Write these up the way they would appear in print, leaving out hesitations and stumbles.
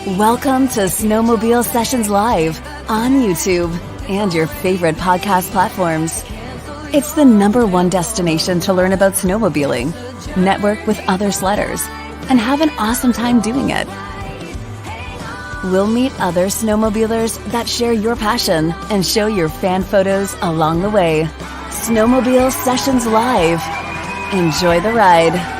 Welcome to Snowmobile Sessions Live on YouTube and your favorite podcast platforms. It's the #1 destination to learn about snowmobiling, network with other sledders, and have an awesome time doing it. We'll meet other snowmobilers that share your passion and show your fan photos along the way. Snowmobile Sessions Live. Enjoy the ride.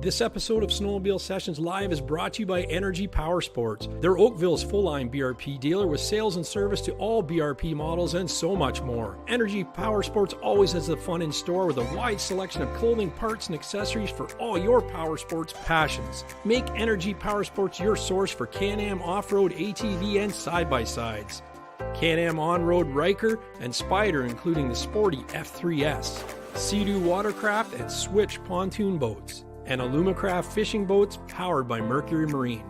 This episode of Snowmobile Sessions Live is brought to you by Energy Powersports. They're Oakville's full-line BRP dealer with sales and service to all BRP models and so much more. Energy Powersports always has the fun in store with a wide selection of clothing, parts, and accessories for all your powersports passions. Make Energy Powersports your source for Can-Am off-road, ATV, and side-by-sides. Can-Am on-road Riker and Spider, including the sporty F3S. Sea-Doo watercraft and Switch pontoon boats. And Alumacraft fishing boats powered by Mercury Marine.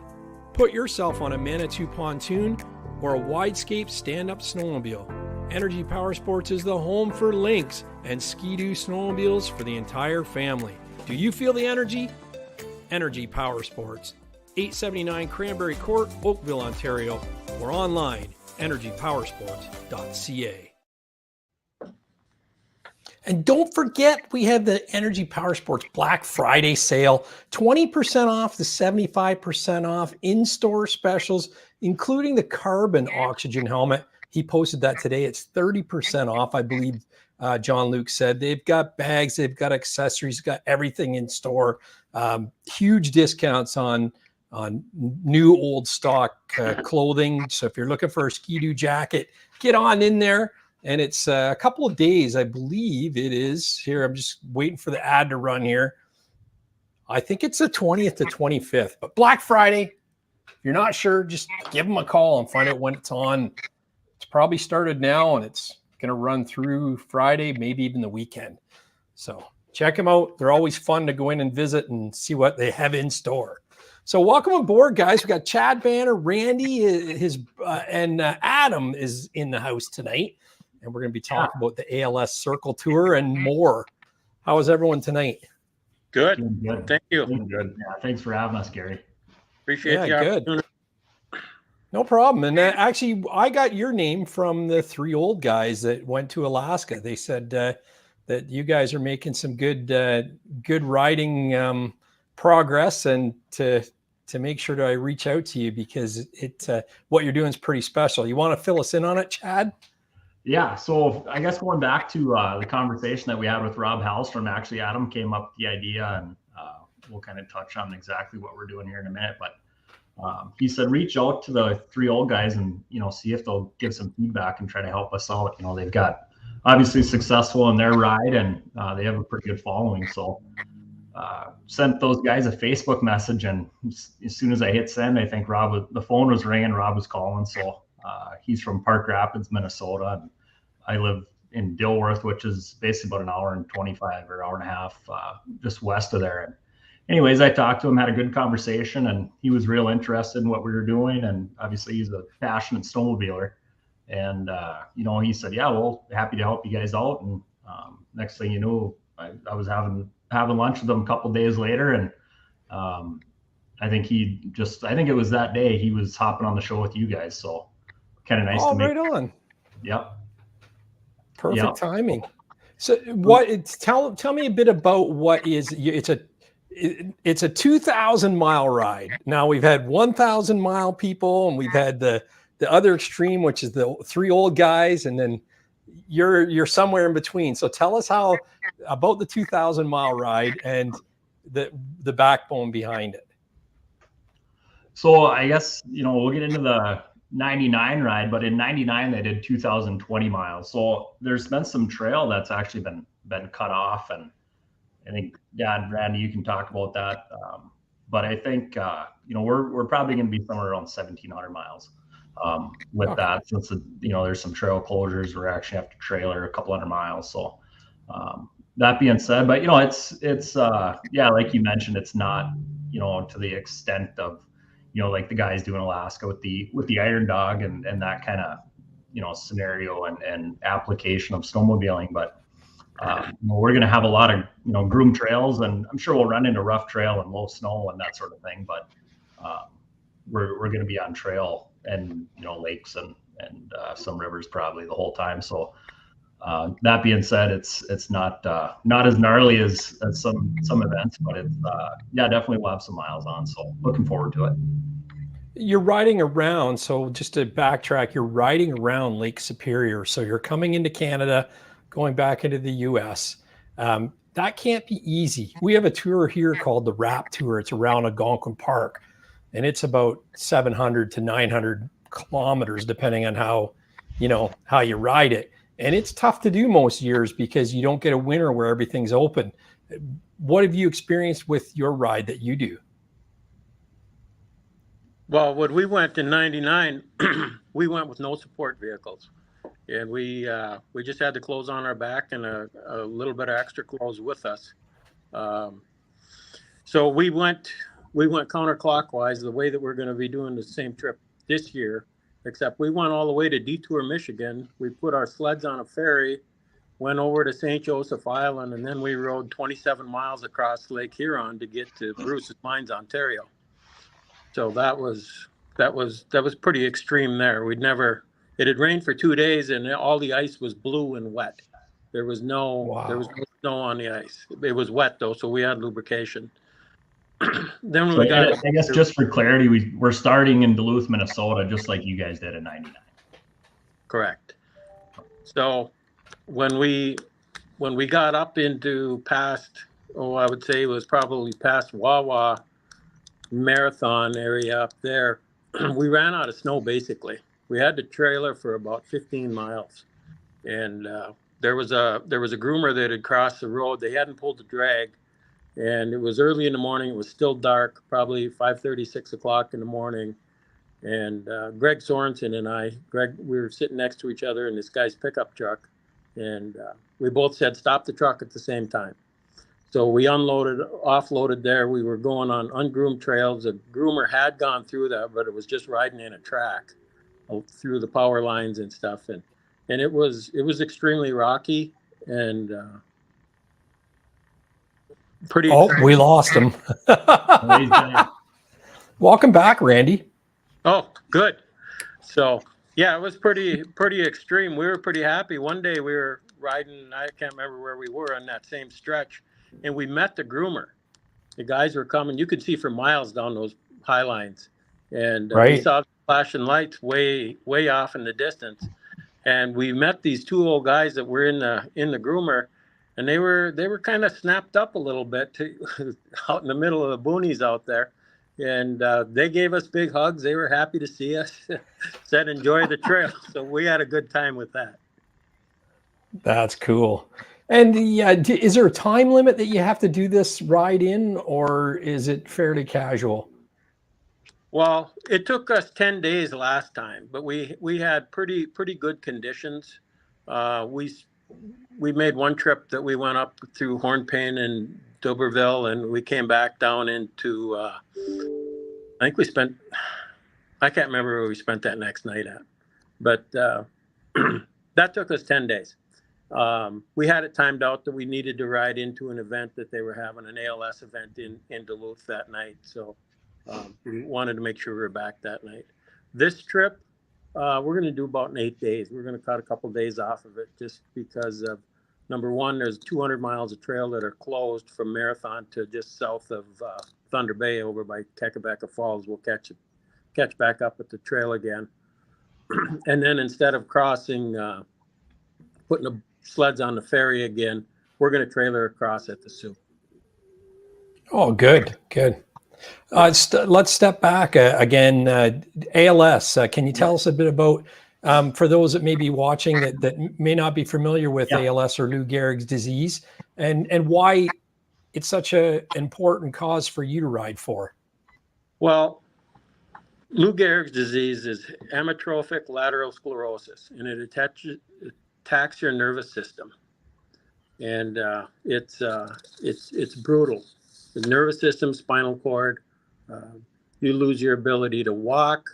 Put yourself on a Manitou pontoon or a Widescape stand-up snowmobile. Energy Powersports is the home for Lynx and Ski-Doo snowmobiles for the entire family. Do you feel the energy? Energy Powersports, 879 Cranberry Court, Oakville, Ontario, or online, energypowersports.ca. And don't forget, we have the Energy Powersports Black Friday sale, 20% off to 75% off, in-store specials, including the carbon oxygen helmet. He posted that today. It's 30% off, I believe John Luke said. They've got bags, they've got accessories, got everything in store. Huge discounts on new old stock clothing. So if you're looking for a Ski-Doo jacket, get on in there. And it's a couple of days, I believe it is. Here, I'm just waiting for the ad to run here. I think it's the 20th to 25th. But Black Friday, if you're not sure, just give them a call and find out when it's on. It's probably started now, and it's going to run through Friday, maybe even the weekend. So check them out. They're always fun to go in and visit and see what they have in store. So welcome aboard, guys. We got Chad Bannor, Randy, and Adam is in the house tonight. And we're going to be talking about the ALS Circle Tour and more. How is everyone tonight? Good. Good. Thank you. Good. Yeah, thanks for having us, Gary. Appreciate the opportunity. No problem. And actually, I got your name from the three old guys that went to Alaska. They said that you guys are making some good riding progress, and to make sure that I reach out to you because what you're doing is pretty special. You want to fill us in on it, Chad? Yeah, so I guess going back to the conversation that we had with Rob Hallstrom, actually Adam came up with the idea, and we'll kind of touch on exactly what we're doing here in a minute. But he said, reach out to the three old guys and, see if they'll give some feedback and try to help us out. They've got obviously successful in their ride, and they have a pretty good following. So sent those guys a Facebook message, and as soon as I hit send, I think the phone was ringing, Rob was calling. So he's from Park Rapids, Minnesota, and I live in Dilworth, which is basically about an hour and 25 or hour and a half just west of there. And anyways, I talked to him, had a good conversation, and he was real interested in what we were doing. And obviously he's a passionate snowmobiler. And, he said, yeah, well, happy to help you guys out. And next thing you know, I was having lunch with him a couple of days later. And I think it was that day he was hopping on the show with you guys. So kind of nice to meet. Right on. Yep. Perfect timing. So tell me a bit about what is it's a 2,000 mile ride. Now we've had 1,000 mile people, and we've had the other extreme, which is the three old guys, and then you're somewhere in between. So tell us about the 2,000 mile ride and the backbone behind it. So I guess we'll get into the 99 ride, but in 99 they did 2,020 miles. So there's been some trail that's actually been cut off, and I think Randy, you can talk about that. But I think we're probably going to be somewhere around 1,700 miles with that, since there's some trail closures. We're actually have to trailer a couple hundred miles. So that being said, but it's like you mentioned, it's not to the extent of like the guys do in Alaska with the Iron Dog and that kind of scenario and application of snowmobiling. But we're going to have a lot of groomed trails, and I'm sure we'll run into rough trail and low snow and that sort of thing. But we're going to be on trail and lakes and some rivers probably the whole time. So that being said, it's not as gnarly as some events, but it's definitely we'll have some miles on. So looking forward to it. You're riding around. So just to backtrack, you're riding around Lake Superior. So you're coming into Canada, going back into the US. That can't be easy. We have a tour here called the RAP Tour. It's around Algonquin Park, and it's about 700 to 900 kilometers, depending on how you ride it. And it's tough to do most years because you don't get a winter where everything's open. What have you experienced with your ride that you do? Well, when we went in '99, we went with no support vehicles, and we just had the clothes on our back and a little bit of extra clothes with us. So we went counterclockwise the way that we're going to be doing the same trip this year, except we went all the way to Detour, Michigan. We put our sleds on a ferry, went over to St. Joseph Island, and then we rode 27 miles across Lake Huron to get to Bruce's Mines, Ontario. So that was pretty extreme there. It had rained for 2 days, and all the ice was blue and wet. There was no snow on the ice. It was wet though, so we had lubrication. Then so I guess just for clarity, we're starting in Duluth, Minnesota, just like you guys did in '99. Correct. So when we got up into past, I would say it was probably past Wawa Marathon area up there, we ran out of snow basically. We had the trailer for about 15 miles, and there was a groomer that had crossed the road. They hadn't pulled the drag, and it was early in the morning. It was still dark, probably 5:30, 6 o'clock in the morning. And Greg Sorensen and we were sitting next to each other in this guy's pickup truck, and we both said, "Stop the truck" at the same time. So we offloaded there. We were going on ungroomed trails. The groomer had gone through that, but it was just riding in a track through the power lines and stuff. And it was extremely rocky and pretty. Oh, we lost him. Welcome back, Randy. Oh, good. So yeah, it was pretty extreme. We were pretty happy. One day we were riding, I can't remember where we were on that same stretch, and we met the groomer. The guys were coming. You could see for miles down those high lines, and we saw the flashing lights way off in the distance. And we met these two old guys that were in the groomer, and they were kind of snapped up a little bit out in the middle of the boonies out there. And they gave us big hugs. They were happy to see us. Said enjoy the trail. So we had a good time with that. That's cool. And is there a time limit that you have to do this ride in, or is it fairly casual? Well, it took us 10 days last time, but we had pretty good conditions. We made one trip that we went up through Hornpain and D'Iberville, and we came back down into I think I can't remember where we spent that next night at, but that took us 10 days. We had it timed out that we needed to ride into an event that they were having, an ALS event in Duluth that night. So we wanted to make sure we were back that night. This trip, we're going to do about in 8 days. We're going to cut a couple of days off of it just because of, number one, there's 200 miles of trail that are closed from Marathon to just south of Thunder Bay over by Kekabeka Falls. We'll catch back up at the trail again. And then instead of crossing, putting the sleds on the ferry again, we're going to trailer across at the Sioux. Oh, good. Let's step back again. ALS, can you tell us a bit about, for those that may be watching that may not be familiar with ALS or Lou Gehrig's disease, and why it's such an important cause for you to ride for? Well, Lou Gehrig's disease is amyotrophic lateral sclerosis, and it attacks your nervous system, and it's brutal. The nervous system, spinal cord, you lose your ability to walk,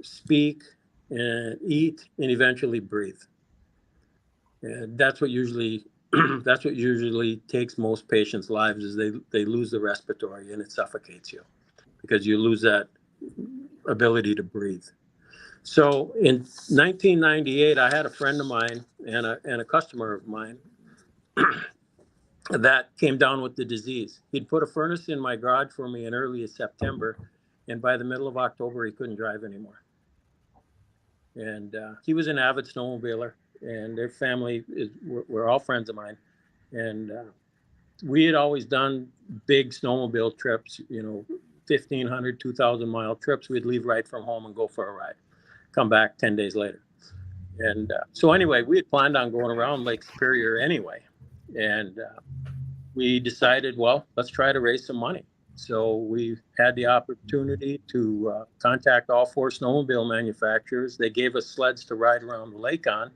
speak, and eat and eventually breathe. And that's what usually that's what usually takes most patients' lives, is they lose the respiratory and it suffocates you because you lose that ability to breathe. So in 1998, I had a friend of mine and a customer of mine that came down with the disease. He'd put a furnace in my garage for me in early September, and by the middle of October, he couldn't drive anymore. And he was an avid snowmobiler, and their family were all friends of mine. And we had always done big snowmobile trips, 1,500, 2,000 mile trips. We'd leave right from home and go for a ride, come back 10 days later. And so anyway, we had planned on going around Lake Superior anyway. And we decided, well, let's try to raise some money. So we had the opportunity to contact all 4 snowmobile manufacturers. They gave us sleds to ride around the lake on,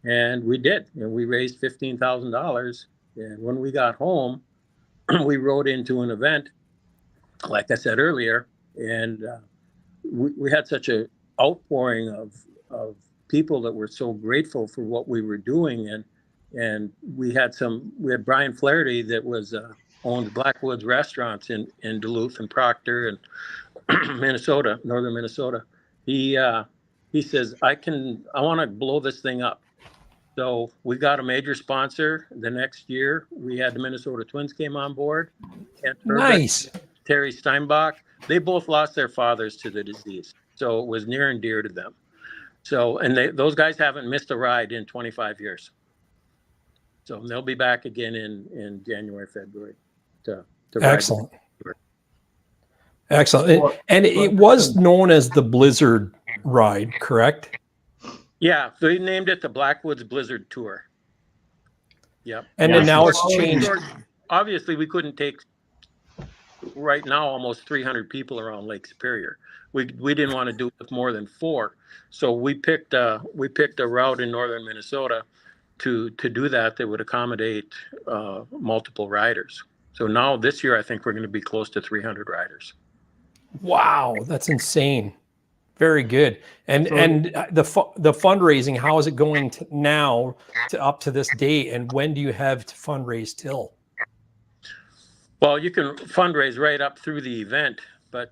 and we did. And we raised $15,000. And when we got home, we rode into an event, like I said earlier, and we had such an outpouring of people that were so grateful for what we were doing. And we had Brian Flaherty that was owned Blackwoods restaurants in Duluth and Proctor and Minnesota, northern Minnesota. He says, I want to blow this thing up. So we got a major sponsor. The next year, we had the Minnesota Twins came on board. Nice. Terry Steinbach. They both lost their fathers to the disease, so it was near and dear to them. So, and those guys haven't missed a ride in 25 years. So they'll be back again in January, February to Excellent. Excellent. And it was known as the Blizzard ride, correct? Yeah, they named it the Blackwoods Blizzard Tour. Yep. And then now it's changed. Obviously, we couldn't take right now almost 300 people around Lake Superior. We didn't want to do it with more than 4, so we picked a route in northern Minnesota to do that would accommodate multiple riders. So now this year, I think we're going to be close to 300 riders. Wow, that's insane. Very good. And the fundraising, how is it going now up to this date, and when do you have to fundraise till? Well, you can fundraise right up through the event, but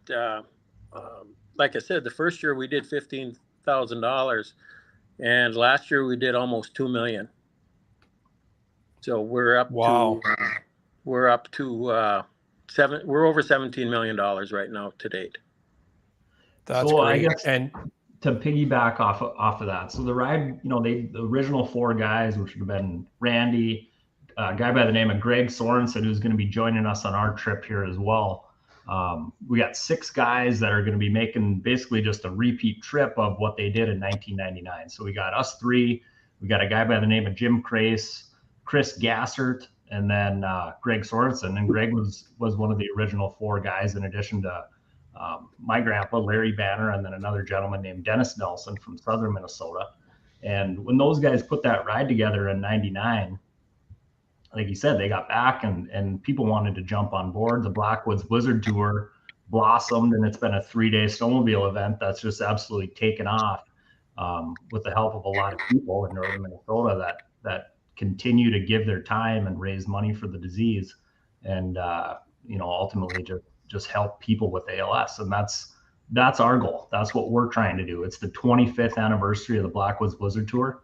like I said, the first year we did $15,000, and last year we did almost $2 million. So we're up to we're over $17 million right now to date. That's so great. I guess, and to piggyback off of that, so the ride, the original 4 guys, which would have been Randy, a guy by the name of Greg Sorensen, who's going to be joining us on our trip here as well. We got 6 guys that are going to be making basically just a repeat trip of what they did in 1999. So we got us 3. We got a guy by the name of Jim Crace, Chris Gassert, and then Greg Sorensen. And Greg was one of the original 4 guys, in addition to my grandpa, Larry Bannor, and then another gentleman named Dennis Nelson from southern Minnesota. And when those guys put that ride together in 99, like you said, they got back and people wanted to jump on board. The Blackwoods Blizzard Tour blossomed, and it's been a 3-day snowmobile event that's just absolutely taken off with the help of a lot of people in northern Minnesota that continue to give their time and raise money for the disease, and ultimately just help people with ALS. And that's our goal. That's what we're trying to do. It's the 25th anniversary of the Blackwoods Blizzard Tour.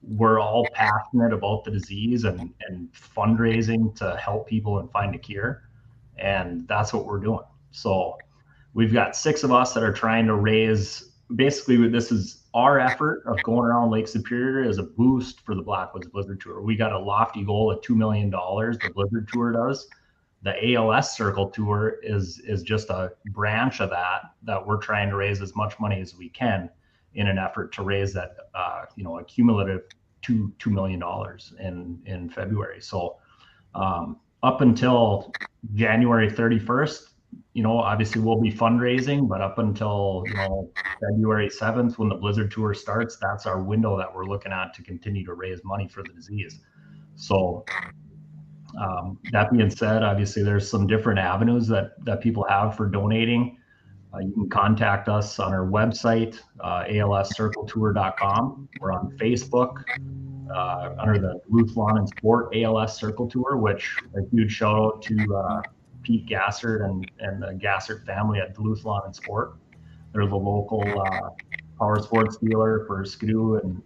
We're all passionate about the disease and fundraising to help people and find a cure. And that's what we're doing. So we've got 6 of us that are trying to raise, basically this is our effort of going around Lake Superior as a boost for the Blackwoods Blizzard Tour. We got a lofty goal of $2 million, the Blizzard Tour does. The ALS Circle Tour is just a branch of that we're trying to raise as much money as we can in an effort to raise that, a cumulative $2 million in February. So up until January 31st, obviously we'll be fundraising, but up until, February 7th, when the Blizzard Tour starts, that's our window that we're looking at to continue to raise money for the disease. So that being said, obviously there's some different avenues that people have for donating. You can contact us on our website, alscircletour.com. We're on Facebook under the Duluth Lawn and Sport ALS Circle Tour, which a huge shout out to Pete Gassert and the Gassert family at Duluth Lawn and Sport. They're the local power sports dealer for Skidoo and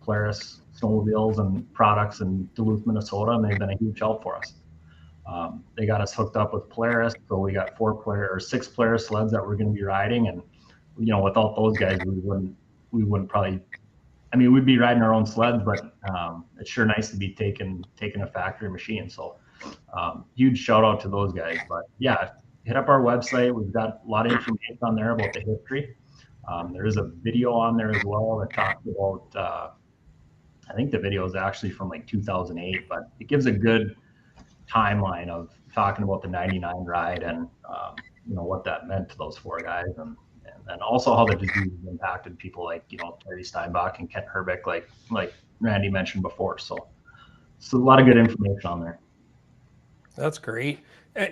Polaris snowmobiles and products in Duluth, Minnesota, and they've been a huge help for us. They got us hooked up with Polaris, so we got 6 Polaris sleds that we're going to be riding, and without those guys, we wouldn't probably. I mean, we'd be riding our own sleds, but it's sure nice to be taking a factory machine. So huge shout out to those guys. But yeah, hit up our website. We've got a lot of information on there about the history. There is a video on there as well that talks about. I think the video is actually from like 2008, but it gives a good timeline of talking about the 99 ride and what that meant to those 4 guys and also how the disease impacted people like Terry Steinbach and Kent Herbeck, like Randy mentioned before. So a lot of good information on there. That's great.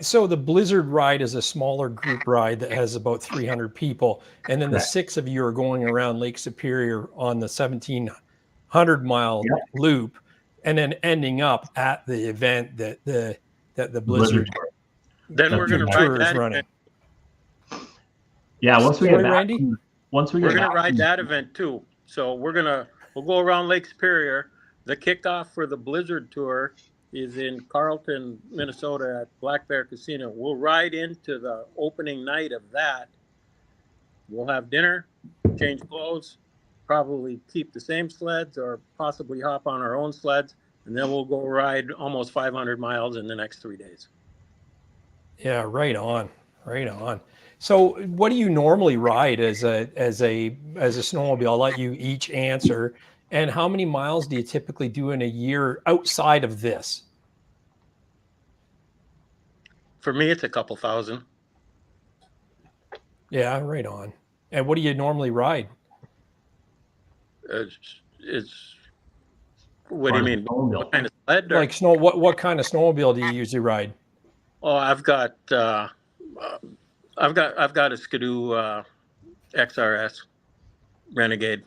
So the Blizzard ride is a smaller group ride that has about 300 people, and then the 6 of you are going around Lake Superior on the 1,700-mile loop, and then ending up at the event that the Blizzard. Then we're going to ride that running. Yeah, once we get back, we're going to ride that event too. So we'll go around Lake Superior. The kickoff for the Blizzard tour is in Carlton, Minnesota at Black Bear Casino. We'll ride into the opening night of that. We'll have dinner, change clothes, probably keep the same sleds or possibly hop on our own sleds, and then we'll go ride almost 500 miles in the next 3 days. Yeah, right on. So what do you normally ride as a snowmobile? I'll let you each answer. And how many miles do you typically do in a year outside of this? For me, it's a couple thousand. Yeah, right on. And what do you normally ride? What do you mean? What kind of sled? Like what kind of snowmobile do you usually ride? Oh, I've got a Skidoo XRS Renegade.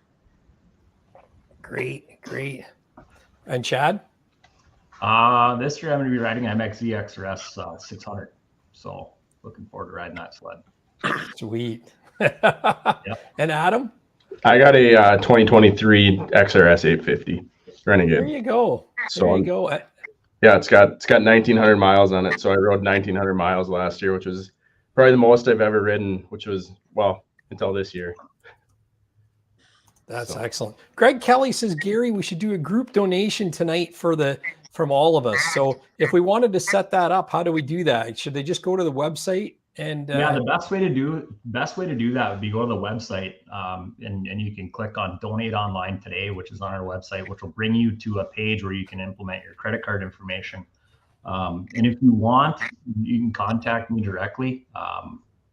Great. And Chad? This year I'm going to be riding MXZ XRS 600. So looking forward to riding that sled. Sweet. Yep. And Adam? I got a 2023 XRS 850 Renegade. There you go. Yeah, it's got 1,900 miles on it. So I rode 1,900 miles last year, which was probably the most I've ever ridden, which was, until this year. That's excellent. Greg Kelly says, Gary, we should do a group donation tonight from all of us. So if we wanted to set that up, how do we do that? Should they just go to the website? And the best way to do that would be go to the website and you can click on donate online today, which is on our website, which will bring you to a page where you can implement your credit card information. And if you want, you can contact me directly.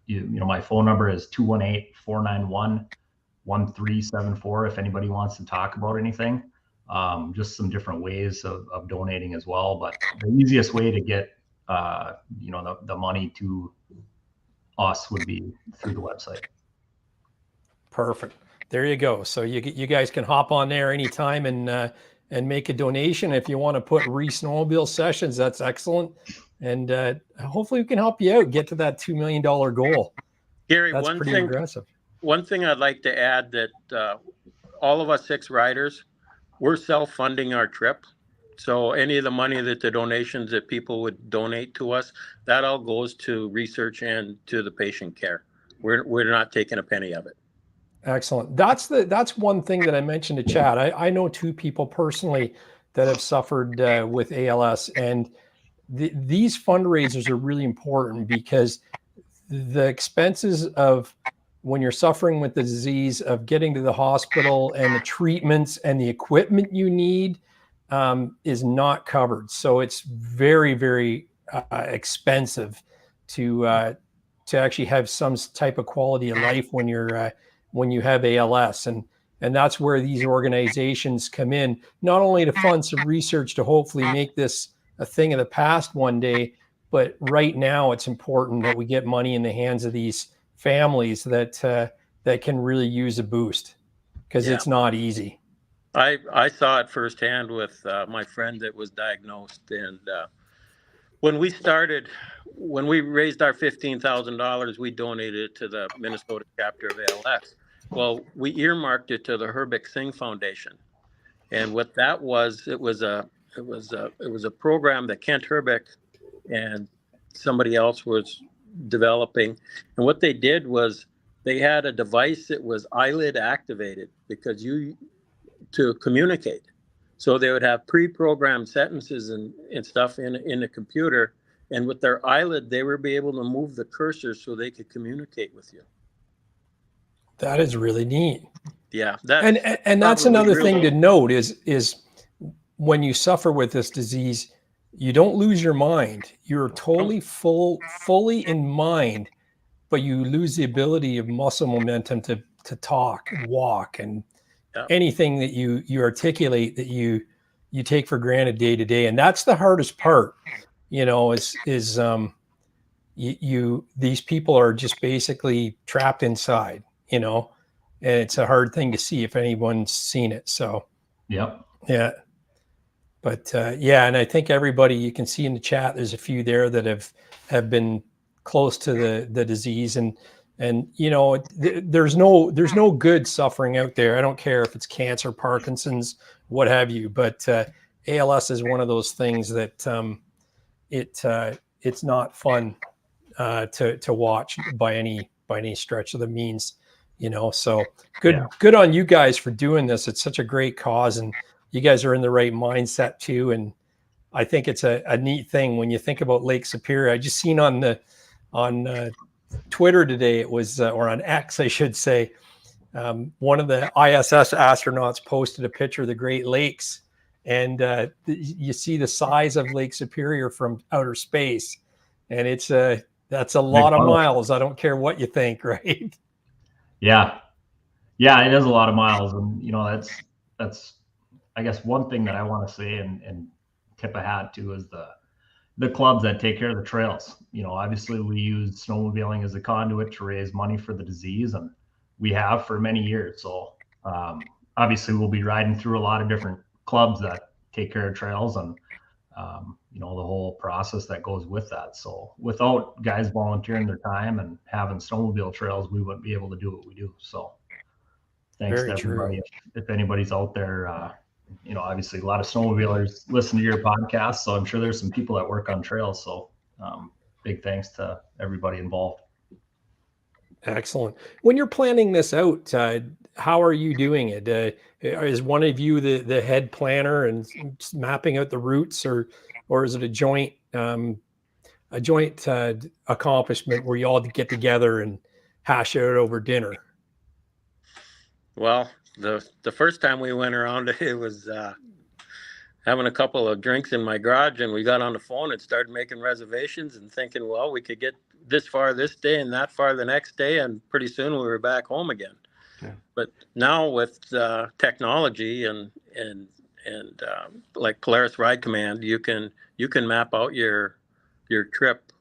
My phone number is 218-491-1374 if anybody wants to talk about anything. Just some different ways of donating as well. But the easiest way to get the money to us would be through the website. Perfect. There you go. So you guys can hop on there anytime and make a donation. If you want to put Snowmobile sessions, that's excellent. And hopefully we can help you out, get to that $2 million goal. Gary, that's pretty aggressive. One thing I'd like to add that all of us 6 riders, we're self-funding our trip. So any of the money that the donations that people would donate to us, that all goes to research and to the patient care. We're not taking a penny of it. Excellent. That's one thing that I mentioned to Chad. I know 2 people personally that have suffered with ALS, and these fundraisers are really important because the expenses of when you're suffering with the disease, of getting to the hospital and the treatments and the equipment you need is not covered. So it's very, very expensive to actually have some type of quality of life when you have ALS. And that's where these organizations come in, not only to fund some research to hopefully make this a thing of the past one day, but right now it's important that we get money in the hands of these families that can really use a boost, because it's not easy. I saw it firsthand with my friend that was diagnosed, and when we raised our $15,000, we donated it to the Minnesota chapter of ALS. Well, we earmarked it to the Herbik Singh Foundation, and what that was, it was a program that Kent Herbik and somebody else was developing, and what they did was they had a device that was eyelid activated to communicate. So they would have pre-programmed sentences and stuff in the computer, and with their eyelid, they would be able to move the cursor so they could communicate with you. That is really neat. Yeah, and that's another thing to note is when you suffer with this disease, you don't lose your mind. You're totally fully in mind, but you lose the ability of muscle momentum to talk and walk and anything that you articulate that you take for granted day to day. And that's the hardest part, these people are just basically trapped inside, and it's a hard thing to see if anyone's seen it. So, yeah. But and I think everybody, you can see in the chat, there's a few there that have been close to the disease, and there's no good suffering out there. I don't care if it's cancer, Parkinson's, what have you, but ALS is one of those things that it's not fun to watch by any stretch of the means, so good on you guys for doing this. It's such a great cause, and you guys are in the right mindset too. And I think it's a neat thing when you think about Lake Superior. I just seen on Twitter today, it was, or on X, I should say, one of the ISS astronauts posted a picture of the Great Lakes, and you see the size of Lake Superior from outer space, and that's a lot of miles. I don't care what you think, right? Yeah, it is a lot of miles, and that's I guess one thing that I want to say and tip a hat to is the clubs that take care of the trails. Obviously we use snowmobiling as a conduit to raise money for the disease, and we have for many years. So obviously we'll be riding through a lot of different clubs that take care of trails, and the whole process that goes with that. So without guys volunteering their time and having snowmobile trails, we wouldn't be able to do what we do. So thanks to everybody. If anybody's out there, obviously a lot of snowmobilers listen to your podcast, so I'm sure there's some people that work on trails. So big thanks to everybody involved. Excellent. When you're planning this out, how are you doing it? Is one of you the head planner and mapping out the routes, or is it a joint accomplishment where you all get together and hash it out over dinner? Well, the first time we went around, it was having a couple of drinks in my garage, and we got on the phone and started making reservations and thinking, well, we could get this far this day and that far the next day, and pretty soon we were back home again. Yeah. But now with technology and like Polaris Ride Command, you can map out your trip.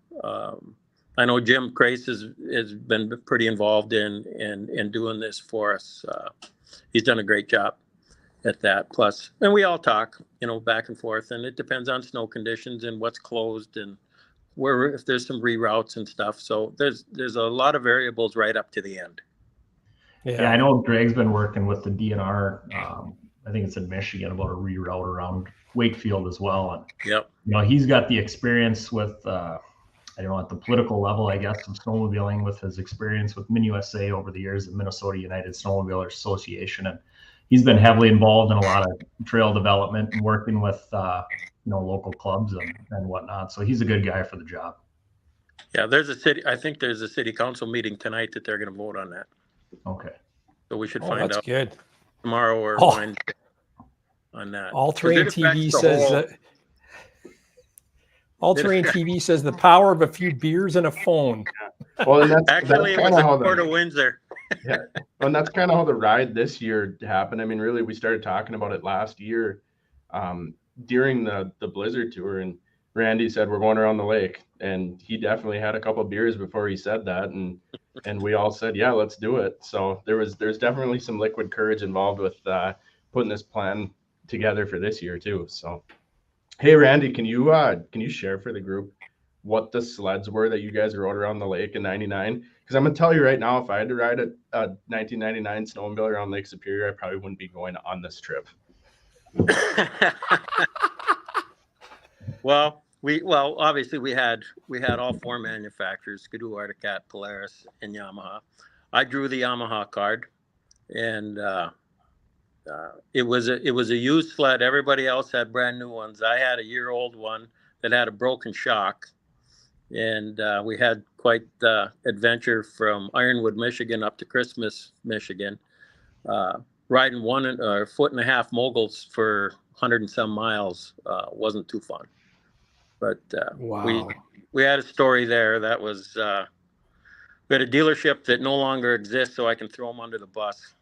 I know Jim Crace has been pretty involved in doing this for us. He's done a great job at that. Plus, and we all talk, back and forth, and it depends on snow conditions and what's closed and where, if there's some reroutes and stuff. So there's a lot of variables right up to the end. Yeah, I know Greg's been working with the DNR. I think it's in Michigan, about a reroute around Wakefield as well. And he's got the experience with at the political level, I guess, of snowmobiling, with his experience with MinUSA over the years, the Minnesota United Snowmobilers Association, and he's been heavily involved in a lot of trail development and working with local clubs and whatnot. So he's a good guy for the job. Yeah, I think there's a city council meeting tonight that they're going to vote on that. Okay. So we should find out good. Tomorrow or Wednesday on that. All Terrain TV says that. All Terrain TV says the power of a few beers and a phone. Well, and that's it was a Port of Windsor. Yeah, and that's kind of how the ride this year happened. I mean, really, we started talking about it last year during the Blizzard tour, and Randy said, we're going around the lake. And he definitely had a couple of beers before he said that. And we all said, yeah, let's do it. So there's definitely some liquid courage involved with putting this plan together for this year too. So, hey, Randy, can you share for the group what the sleds were that you guys rode around the lake in 99? Because I'm going to tell you right now, if I had to ride a 1999 snowmobile around Lake Superior, I probably wouldn't be going on this trip. Well, obviously we had all four manufacturers: Skidoo, Arctic Cat, Polaris, and Yamaha. I drew the Yamaha card, and it was a used sled. Everybody else had brand new ones. I had a year-old one that had a broken shock, and we had quite the adventure from Ironwood, Michigan, up to Christmas, Michigan, riding 1.5-foot moguls for 100 and some miles. Wasn't too fun. But wow. we had a story there that was, we had a dealership that no longer exists, so I can throw them under the bus.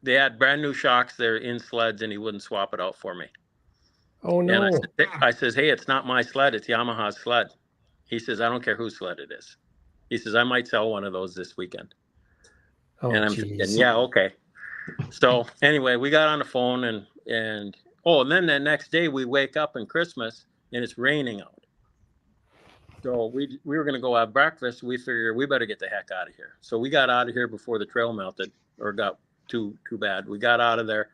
They had brand new shocks there in sleds, and he wouldn't swap it out for me. Oh, no. And I says, hey, it's not my sled, it's Yamaha's sled. He says, I don't care whose sled it is. He says, I might sell one of those this weekend. Oh, and I'm thinking, yeah, okay. So anyway, we got on the phone, and then the next day we wake up in Christmas, and it's raining out. So we were going to go have breakfast. We figured we better get the heck out of here. So we got out of here before the trail melted or got too bad. We got out of there.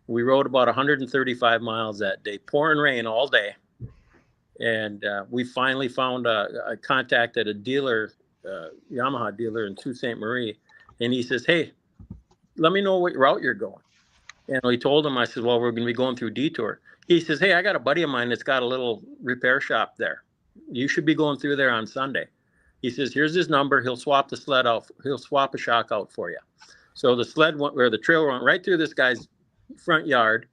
We rode about 135 miles that day, pouring rain all day. And we finally found a contact at a dealer, Yamaha dealer in Sault Ste. Marie. And he says, hey, let me know what route you're going. And we told him, I said, well, we're going to be going through Detour. He says, hey, I got a buddy of mine that's got a little repair shop there. You should be going through there on Sunday. He says, here's his number. He'll swap the sled out. He'll swap a shock out for you. So the the trail went right through this guy's front yard.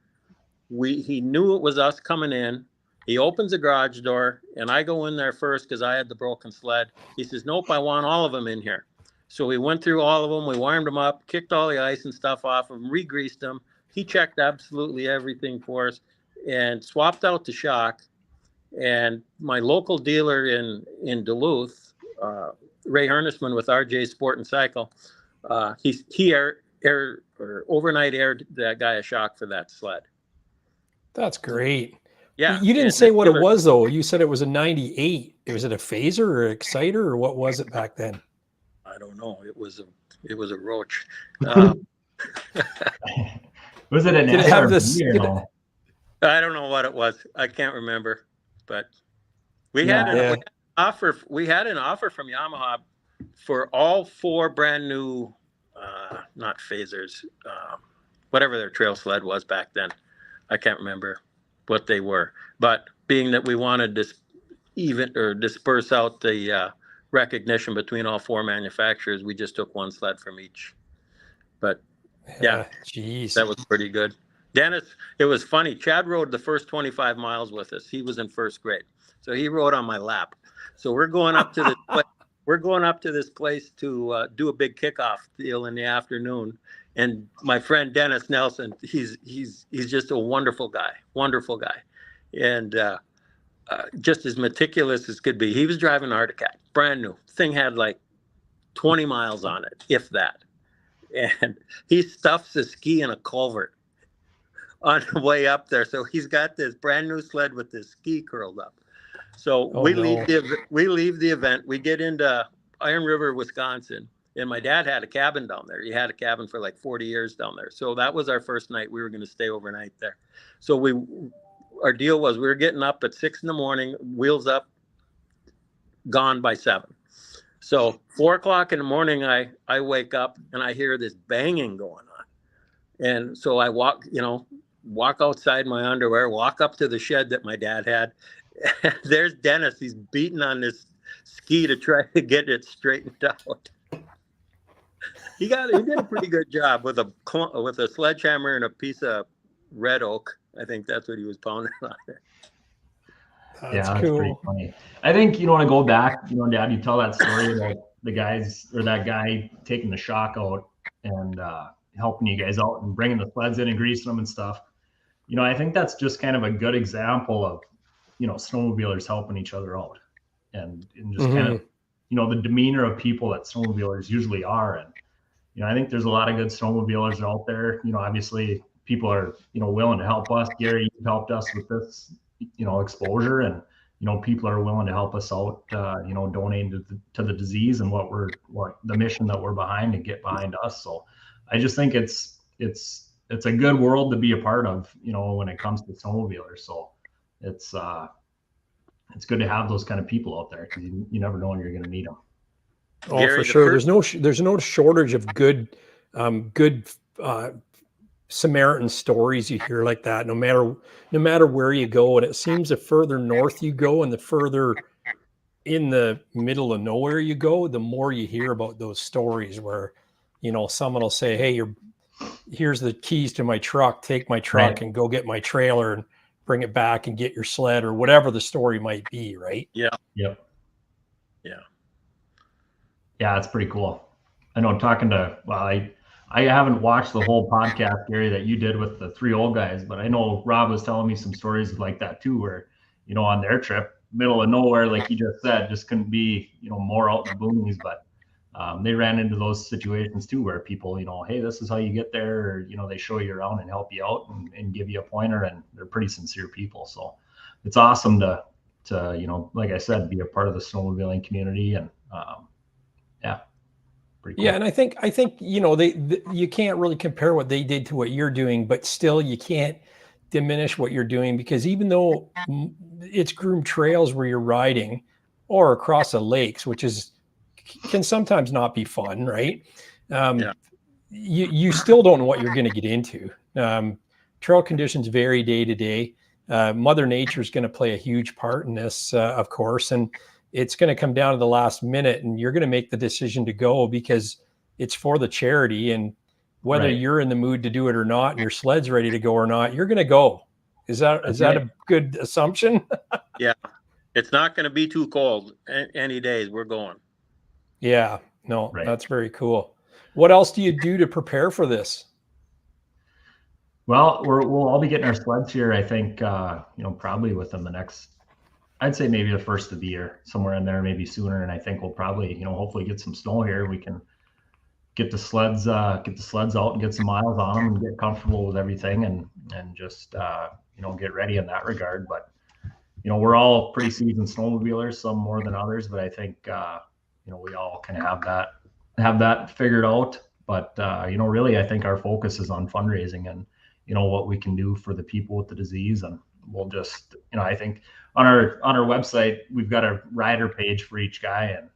He knew it was us coming in. He opens the garage door, and I go in there first because I had the broken sled. He says, nope, I want all of them in here. So we went through all of them. We warmed them up, kicked all the ice and stuff off them, re-greased them. He checked absolutely everything for us and swapped out the shock. And my local dealer in Duluth, Ray Hernesman with RJ Sport and Cycle, he overnight aired that guy a shock for that sled. That's great. Yeah. You didn't say what it was, though. You said it was a 98. Was it a phaser or an exciter, or what was it back then? I don't know. It was a Roach. Was it an Did it have this? I don't know what it was. I can't remember. But we had an offer. We had an offer from Yamaha for all four brand new, not phasers, whatever their trail sled was back then. I can't remember what they were. But being that we wanted to disperse out the recognition between all four manufacturers, we just took one sled from each. But yeah, geez, that was pretty good. Dennis, it was funny. Chad rode the first 25 miles with us. He was in first grade, so he rode on my lap. So we're going up to this. We're going up to this place to do a big kickoff deal in the afternoon. And my friend Dennis Nelson, he's just a wonderful guy, and just as meticulous as could be. He was driving an Arctic Cat, brand new. Thing had like 20 miles on it, if that. And he stuffs his ski in a culvert on the way up there. So he's got this brand new sled with his ski curled up. So we leave the event. We get into Iron River, Wisconsin, and my dad had a cabin down there. He had a cabin for like 40 years down there. So that was our first night. We were going to stay overnight there. So our deal was we were getting up at 6 a.m, wheels up, gone by 7. So 4 o'clock in the morning, I wake up and I hear this banging going on. And so I walk outside my underwear, walk up to the shed that my dad had. There's Dennis. He's beating on this ski to try to get it straightened out. He did a pretty good job with a sledgehammer and a piece of red oak. I think that's what he was pounding on there. That's cool. Pretty funny. I think you want to go back, Dad, you tell that story about the guys or that guy taking the shock out and helping you guys out and bringing the sleds in and greasing them and stuff. I think that's just kind of a good example of snowmobilers helping each other out, and just kind of, the demeanor of people that snowmobilers usually are. And, I think there's a lot of good snowmobilers out there. Obviously people are, willing to help us. Gary, you've helped us with this, exposure, and, people are willing to help us out, donating to the disease and what the mission that we're behind and get behind us. So I just think it's a good world to be a part of, when it comes to snowmobilers. So it's good to have those kind of people out there, because you never know when you're going to need them. Oh, Gary, for sure. There's no shortage of good Samaritan stories you hear like that, no matter where you go. And it seems the further north you go and the further in the middle of nowhere you go, the more you hear about those stories where, someone will say, hey, here's the keys to my truck, take my truck and go get my trailer and bring it back and get your sled, or whatever the story might be. Right. Yeah. Yep. Yeah. Yeah. It's pretty cool. I know, I haven't watched the whole podcast, Gary, that you did with the 3 old guys, but I know Rob was telling me some stories like that too, where, on their trip, middle of nowhere, like you just said, just couldn't be, more out in the boonies, but they ran into those situations too, where people, hey, this is how you get there, or, they show you around and help you out and give you a pointer, and they're pretty sincere people. So it's awesome to, like I said, be a part of the snowmobiling community. And yeah. Cool. Yeah, and I think you can't really compare what they did to what you're doing, but still you can't diminish what you're doing, because even though it's groomed trails where you're riding, or across the lakes, which can sometimes not be fun, right? You still don't know what you're going to get into. Trail conditions vary day to day. Mother Nature is going to play a huge part in this, of course, and it's going to come down to the last minute, and you're going to make the decision to go because it's for the charity. And whether you're in the mood to do it or not, and your sled's ready to go or not, you're going to go. Is that a good assumption? Yeah. It's not going to be too cold any days. We're going. Yeah, no, that's very cool. What else do you do to prepare for this? Well, we'll all be getting our sleds here, I think, probably within the next, I'd say maybe the first of the year, somewhere in there, maybe sooner. And I think we'll probably, hopefully get some snow here. We can get the sleds out and get some miles on them and get comfortable with everything, and just, get ready in that regard. But, we're all pretty seasoned snowmobilers, some more than others, but I think, we all kind of have that figured out. But, really, I think our focus is on fundraising and, what we can do for the people with the disease. And we'll just, I think on our website, we've got a rider page for each guy. And,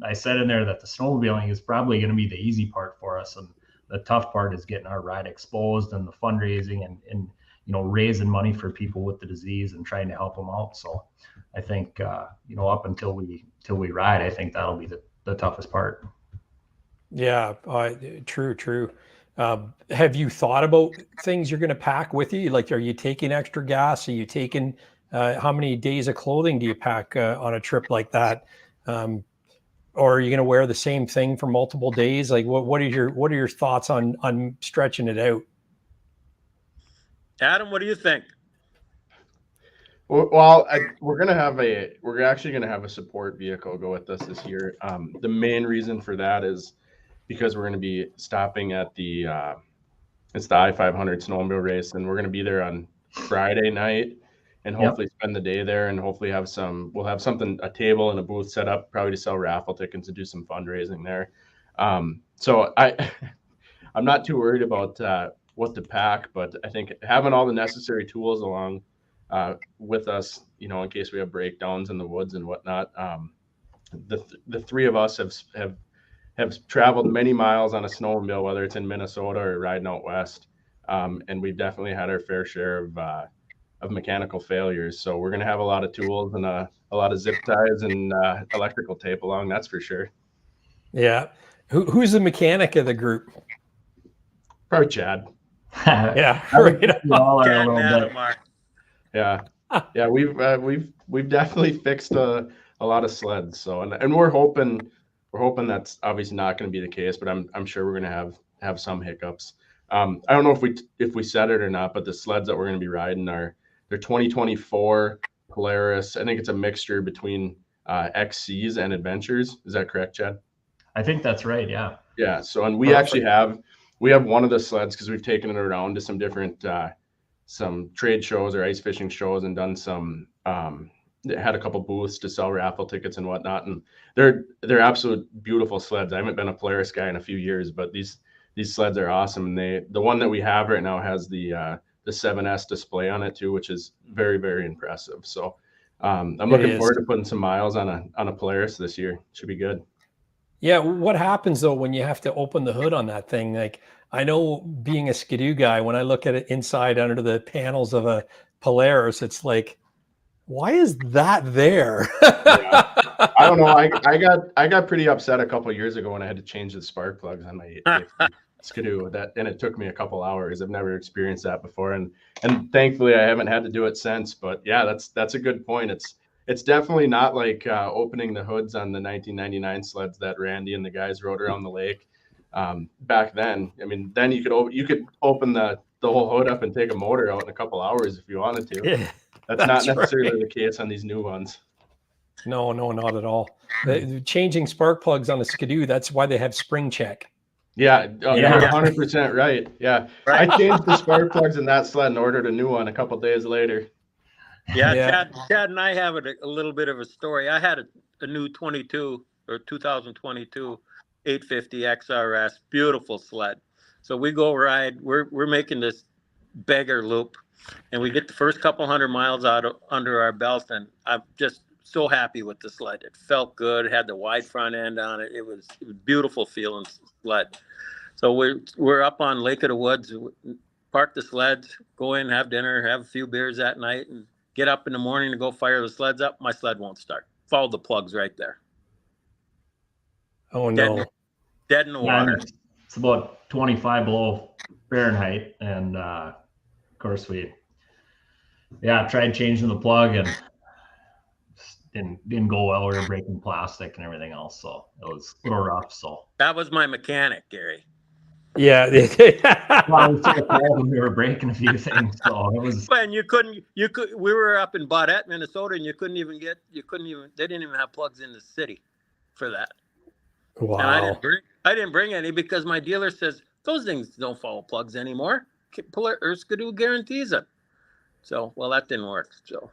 I said in there that the snowmobiling is probably going to be the easy part for us. And the tough part is getting our ride exposed, and the fundraising and raising money for people with the disease and trying to help them out. So I think, up until we ride, I think that'll be the toughest part. Yeah, true. Have you thought about things you're going to pack with you? Like, are you taking extra gas? Are you taking, how many days of clothing do you pack on a trip like that? Or are you going to wear the same thing for multiple days? Like, what are your thoughts on stretching it out? Adam, what do you think? Well, we're actually going to have a support vehicle go with us this year. The main reason for that is because we're going to be stopping at it's the I-500 snowmobile race, and we're going to be there on Friday night, and hopefully spend the day there, and hopefully we'll have a table and a booth set up, probably to sell raffle tickets and do some fundraising there. So I'm not too worried about what to pack, but I think having all the necessary tools along with us, in case we have breakdowns in the woods and whatnot. The 3 of us have traveled many miles on a snowmobile, whether it's in Minnesota or riding out west, and we've definitely had our fair share of mechanical failures. So we're going to have a lot of tools and a lot of zip ties and electrical tape along. That's for sure. Yeah. Who's the mechanic of the group? Probably Chad. Yeah. Right. Yeah. We've definitely fixed a lot of sleds. So, and we're hoping that's obviously not going to be the case, but I'm sure we're going to have some hiccups. I don't know if we said it or not, but the sleds that we're going to be riding they're 2024 Polaris. I think it's a mixture between XCs and Adventures. Is that correct, Chad? I think that's right. Yeah. Yeah. So, and we actually have one of the sleds because we've taken it around to some different some trade shows or ice fishing shows and done some had a couple booths to sell raffle tickets and whatnot. And they're absolute beautiful sleds. I haven't been a Polaris guy in a few years, but these sleds are awesome. And the one that we have right now has the 7S display on it too, which is very, very impressive. So I'm looking forward to putting some miles on a Polaris this year. Should be good. Yeah. What happens though when you have to open the hood on that thing? Like, I know, being a Skidoo guy, when I look at it inside under the panels of a Polaris, it's like, why is that there? Yeah. I don't know. I got pretty upset a couple of years ago when I had to change the spark plugs on my 850 Skidoo. And it took me a couple hours. I've never experienced that before, and thankfully I haven't had to do it since. But yeah, that's a good point. It's definitely not like opening the hoods on the 1999 sleds that Randy and the guys rode around the lake back then. I mean, then you could open the whole hood up and take a motor out in a couple hours if you wanted to. Yeah. That's not necessarily the case on these new ones. No, not at all. Changing spark plugs on a Skidoo, that's why they have spring check. Yeah, you're 100% right. Yeah. Right. I changed the spark plugs in that sled and ordered a new one a couple days later. Yeah. Chad and I have a little bit of a story. I had a new 2022 850 XRS, beautiful sled. So we go ride. We're making this beggar loop. And we get the first couple 100 miles under our belt, and I'm just so happy with the sled. It felt good. It had the wide front end on it. It was a beautiful feeling sled. So we're up on Lake of the Woods, park the sleds, go in, have dinner, have a few beers that night, and get up in the morning to go fire the sleds up. My sled won't start. Follow the plugs right there. Oh no! Dead in the water. It's about 25 below Fahrenheit, and of course we tried changing the plug and didn't go well. We were breaking plastic and everything else, so it was a little rough. So that was my mechanic, Gary. Yeah. Well, we were breaking a few things, so it was. And you could. We were up in Baudette, Minnesota, and they didn't even have plugs in the city for that. Wow. And I didn't bring any because my dealer says those things don't follow plugs anymore. Skidoo guarantees it. So, well, that didn't work. So,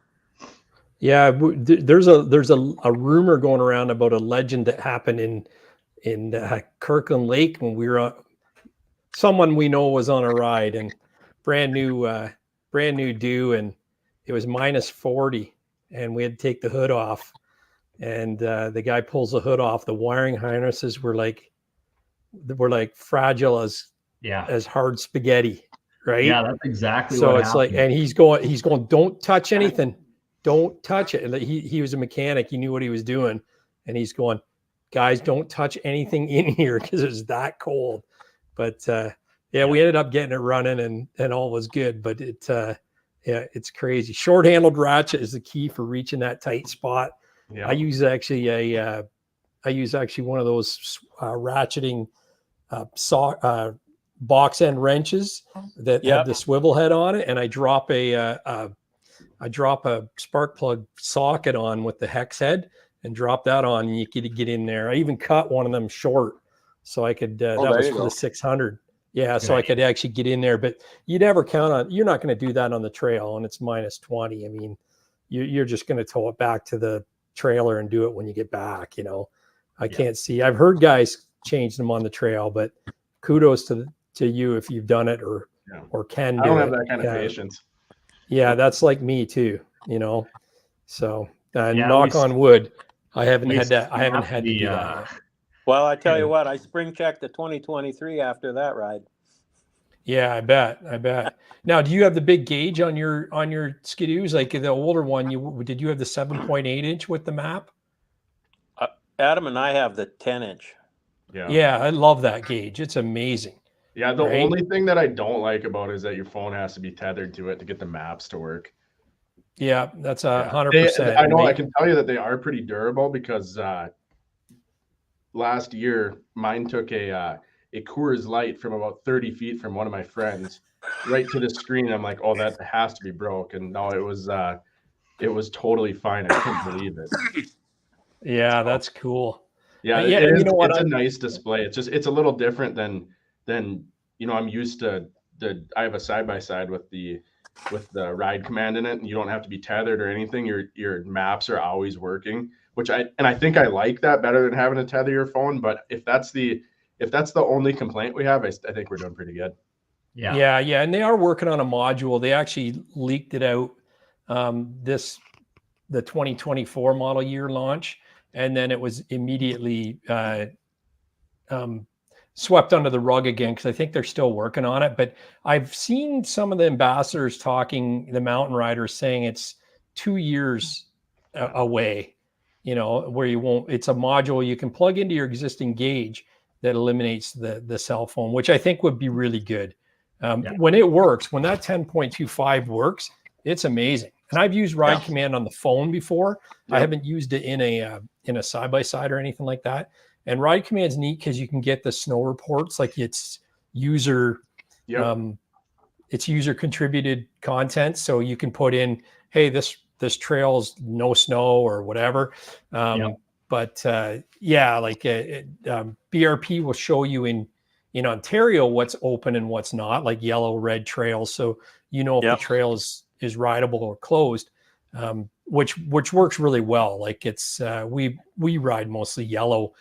yeah, there's a rumor going around about a legend that happened in Kirkland Lake when we were someone we know was on a ride and brand new dew, and it was -40, and we had to take the hood off, and the guy pulls the hood off. The wiring harnesses were like fragile as hard spaghetti. Right. Yeah, that's exactly so what it's happened. like, and he's going, don't touch anything. Don't touch it. And he was a mechanic. He knew what he was doing. And he's going, guys, don't touch anything in here because it's that cold. But we ended up getting it running and all was good. But it's crazy. Short handled ratchet is the key for reaching that tight spot. Yeah. I use actually one of those ratcheting box end wrenches that have the swivel head on it, and I drop a spark plug socket on with the hex head and drop that on, and you could get in there. I even cut one of them short so I could that was for the 600. Yeah, so I could actually get in there, but you never count on, you're not going to do that on the trail and it's -20. I mean, you're just going to tow it back to the trailer and do it when you get back, I can't see. I've heard guys change them on the trail, but kudos to you if you've done it or can do it. I don't have that kind of patience. Yeah, that's like me too, So knock on wood, I haven't had that. I haven't had to do that. Well, I tell you what, I spring checked the 2023 after that ride. Yeah, I bet. Now, do you have the big gauge on your Skidoos? Like the older one, did you have the 7.8 inch with the map? Adam and I have the 10 inch. Yeah, I love that gauge. It's amazing. Yeah, the only thing that I don't like about it is that your phone has to be tethered to it to get the maps to work. Yeah, that's 100%. I know. I can tell you that they are pretty durable because last year mine took a Coors Light from about 30 feet from one of my friends right to the screen. I'm like, oh, that has to be broke. And no, it was it was totally fine. I couldn't believe it. Yeah, that's cool. Yeah, Yeah, it is. you know what? It's a nice display. It's a little different than I'm used to I have a side by side with the ride command in it, and you don't have to be tethered or anything. Your maps are always working, which I think I like that better than having to tether your phone. But if that's the only complaint we have, I think we're doing pretty good. Yeah, and they are working on a module. They actually leaked it out the 2024 model year launch, and then it was immediately swept under the rug again because I think they're still working on it. But I've seen some of the ambassadors talking, the mountain riders saying it's 2 years away, where you won't, it's a module you can plug into your existing gauge that eliminates the cell phone, which I think would be really good. When it works, when that 10.25 works, it's amazing. And I've used Ride Command on the phone before. Yep. I haven't used it in a side-by-side or anything like that. And Ride Command's neat because you can get the snow reports, like it's user contributed content. So you can put in, hey, this trail's no snow or whatever. But BRP will show you in Ontario what's open and what's not, like yellow, red trails. So if the trail is rideable or closed, which works really well. Like it's we ride mostly yellow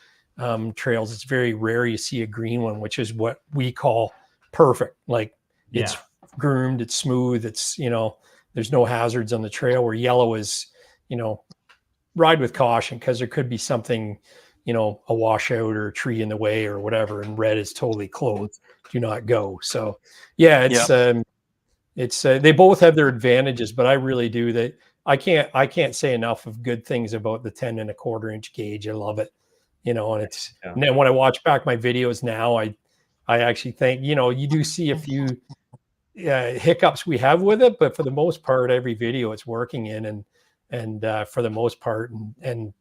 trails. It's very rare you see a green one, which is what we call perfect. Like it's groomed, it's smooth, it's there's no hazards on the trail. Where yellow is ride with caution because there could be something, a washout or a tree in the way or whatever, and red is totally closed. Do not go. So it's they both have their advantages, but I really do that. I can't say enough of good things about the 10 1/4 inch gauge. I love it, and it's, and then when I watch back my videos now, I actually think, you do see a few hiccups we have with it, but for the most part, every video it's working in, and for the most part, and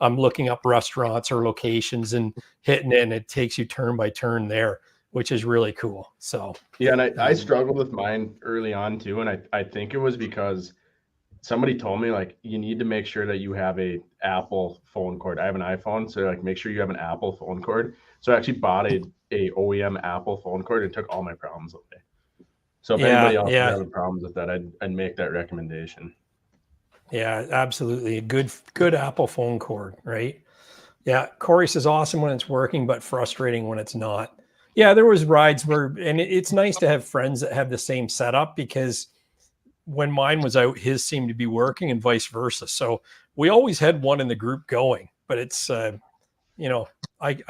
I'm looking up restaurants or locations and hitting it, and it takes you turn by turn there, which is really cool. So and I struggled with mine early on too, and I think it was because somebody told me, like, you need to make sure that you have a Apple phone cord. I have an iPhone, so like make sure you have an Apple phone cord. So I actually bought a OEM Apple phone cord and took all my problems away. So if anybody else is having problems with that, I'd make that recommendation. Yeah, absolutely. A good Apple phone cord, right? Yeah. Corey says awesome when it's working, but frustrating when it's not. Yeah, there was rides where, and it's nice to have friends that have the same setup, because when mine was out, his seemed to be working and vice versa. So we always had one in the group going, but it's, I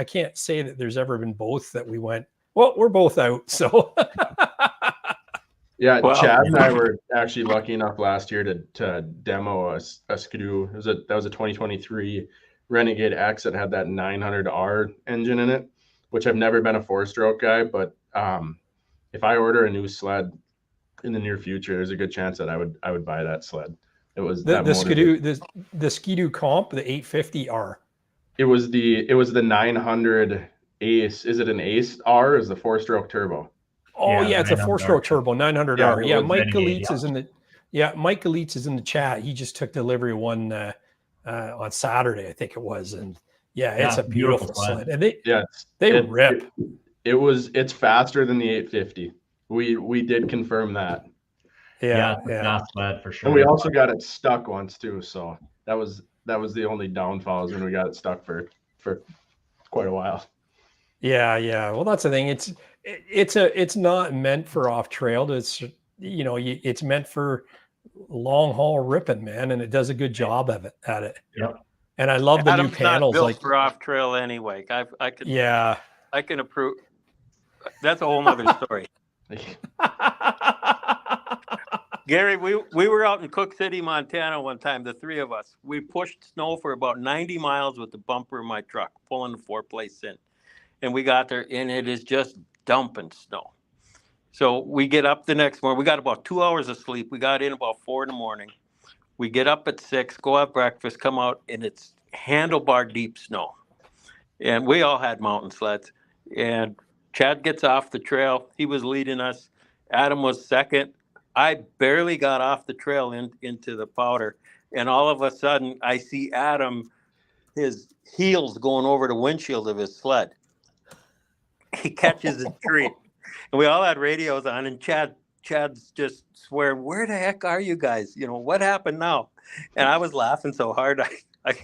can't say that there's ever been both that we went, well, we're both out. So yeah, well, Chad and I were actually lucky enough last year to demo a Skidoo. That was a 2023 Renegade X that had that 900R engine in it, which I've never been a 4-stroke guy, but if I order a new sled in the near future, there's a good chance that I would buy that sled. It was the Skidoo comp, the 850R. It was the 900 Ace. Is it an Ace R? Or is the 4-stroke turbo? Oh yeah, it's a 4-stroke turbo, 900R. Yeah, Mike Galitz is in the Mike Galitz is in the chat. He just took delivery of one on Saturday, I think it was, and it's a beautiful sled. And they rip. It's faster than the 850. We did confirm that. Yeah, that's sled for sure. And we also got it stuck once too, so that was the only downfall, is when we got it stuck for quite a while. Yeah. Well, that's the thing. It's not meant for off trail. It's it's meant for long haul ripping, man, and it does a good job of it at it. Yep. And I love the new panels. Not built for off trail anyway. I can approve. That's a whole nother story. Gary, we were out in Cook City, Montana one time, the three of us. We pushed snow for about 90 miles with the bumper of my truck, pulling the 4-place in. And we got there, and it is just dumping snow. So we get up the next morning. We got about 2 hours of sleep. We got in about 4 in the morning. We get up at 6, go have breakfast, come out, and it's handlebar deep snow. And we all had mountain sleds. And Chad gets off the trail. He was leading us. Adam was second. I barely got off the trail into the powder, and all of a sudden I see Adam, his heels going over the windshield of his sled. He catches a tree, and we all had radios on, and Chad's just swearing, "Where the heck are you guys? You know, what happened now?" And I was laughing so hard, I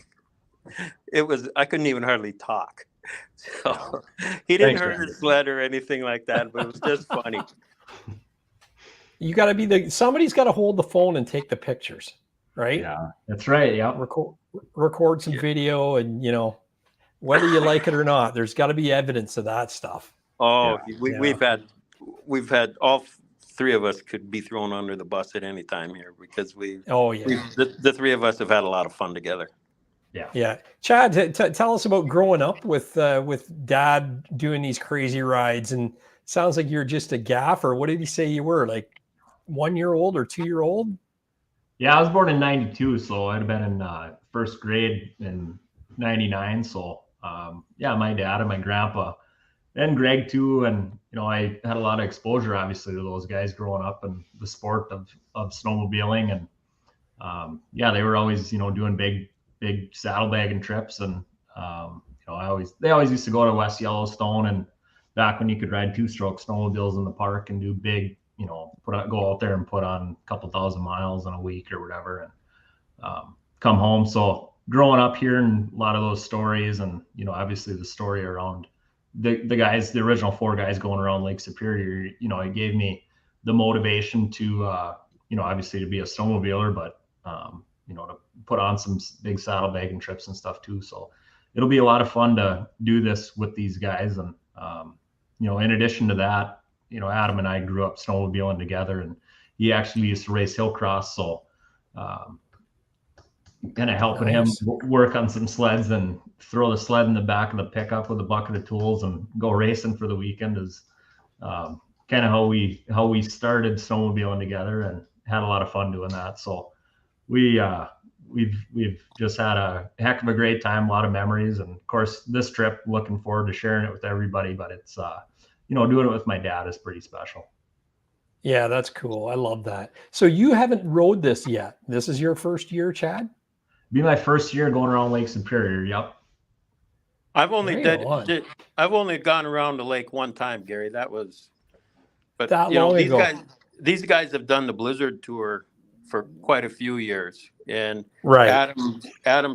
couldn't even hardly talk. So he didn't hurt his sled or anything like that, but it was just funny. You got to be somebody's got to hold the phone and take the pictures, right? Yeah, that's right. Yeah. Record some video, and you know, whether you like it or not, there's got to be evidence of that stuff. Oh, we've had all three of us could be thrown under the bus at any time here, because the three of us have had a lot of fun together. Yeah. Chad, tell us about growing up with Dad doing these crazy rides. And sounds like you're just a gaffer. What did he say you were, like 1 year old or 2 year old? Yeah, I was born in 92, so I'd have been in first grade in 99. So my dad and my grandpa and Greg too. And, you know, I had a lot of exposure, obviously, to those guys growing up in the sport of snowmobiling. And they were always, you know, doing big saddlebagging trips. And, they always used to go to West Yellowstone, and back when you could ride 2-stroke snowmobiles in the park and do big, you know, go out there and put on a couple thousand miles in a week or whatever, and come home. So growing up hearing a lot of those stories, and, you know, obviously the story around the guys, the original 4 guys going around Lake Superior, you know, it gave me the motivation to, obviously to be a snowmobiler, but, to put on some big saddlebagging trips and stuff too. So it'll be a lot of fun to do this with these guys. And, in addition to that, you know, Adam and I grew up snowmobiling together, and he actually used to race hill cross. So, kind of helping him work on some sleds and throw the sled in the back of the pickup with a bucket of tools and go racing for the weekend is kind of how we started snowmobiling together, and had a lot of fun doing that. So we've just had a heck of a great time, a lot of memories. And of course, this trip, looking forward to sharing it with everybody, but it's, doing it with my dad is pretty special. Yeah, that's cool. I love that. So you haven't rode this yet. This is your first year, Chad? Be my first year going around Lake Superior. Yep. I've only gone around the lake one time, Gary. That was, but that long ago. These guys have done the Blizzard Tour for quite a few years, and right. Chad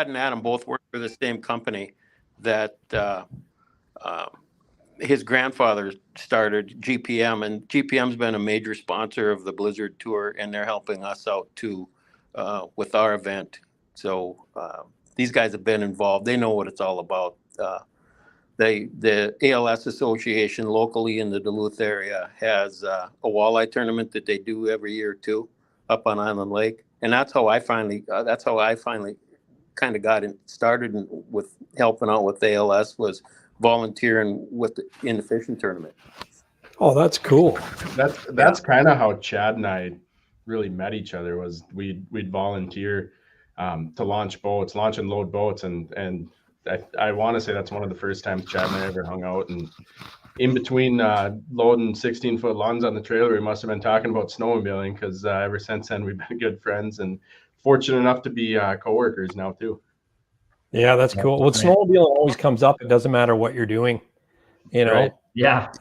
and Adam both work for the same company that his grandfather started, GPM, and GPM's been a major sponsor of the Blizzard Tour, and they're helping us out too with our event. So these guys have been involved. They know what it's all about. The ALS Association locally in the Duluth area has a walleye tournament that they do every year too, up on Island Lake, and that's how I finally kind of got started with helping out with ALS, was volunteering in the fishing tournament. Oh, that's cool. That's kind of how Chad and I really met each other. Was we'd volunteer to launch and load boats, and I want to say that's one of the first times Chad and I ever hung out. And in between loading 16-foot longs on the trailer, we must have been talking about snowmobiling, because ever since then we've been good friends and fortunate enough to be coworkers now too. Yeah, that's cool. Well, snowmobiling always comes up. It doesn't matter what you're doing, you know. Right. Yeah.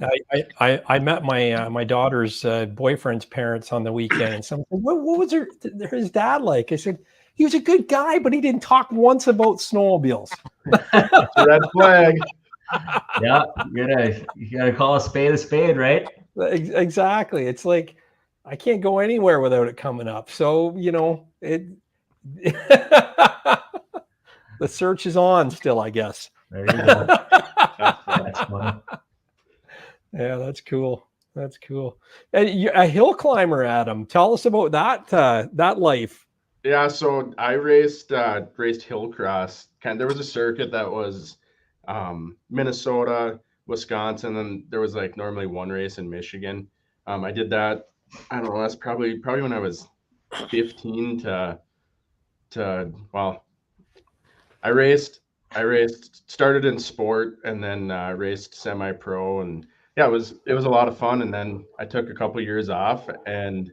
I met my daughter's boyfriend's parents on the weekend, and someone said, what was his dad like? I said, he was a good guy, but he didn't talk once about snowmobiles. Red flag. Yeah, you gotta call a spade, right? Exactly. It's like, I can't go anywhere without it coming up. So, you know, the search is on still, I guess. There you go. That's funny. Yeah, that's cool. That's cool. And a hill climber, Adam. Tell us about that life. Yeah, so I raced hill cross. There was a circuit that was Minnesota, Wisconsin, and there was like normally one race in Michigan. I did that. I don't know. That's probably when I was 15 to well, I raced, started in sport, and then raced semi-pro, and yeah, it was a lot of fun. And then I took a couple years off, and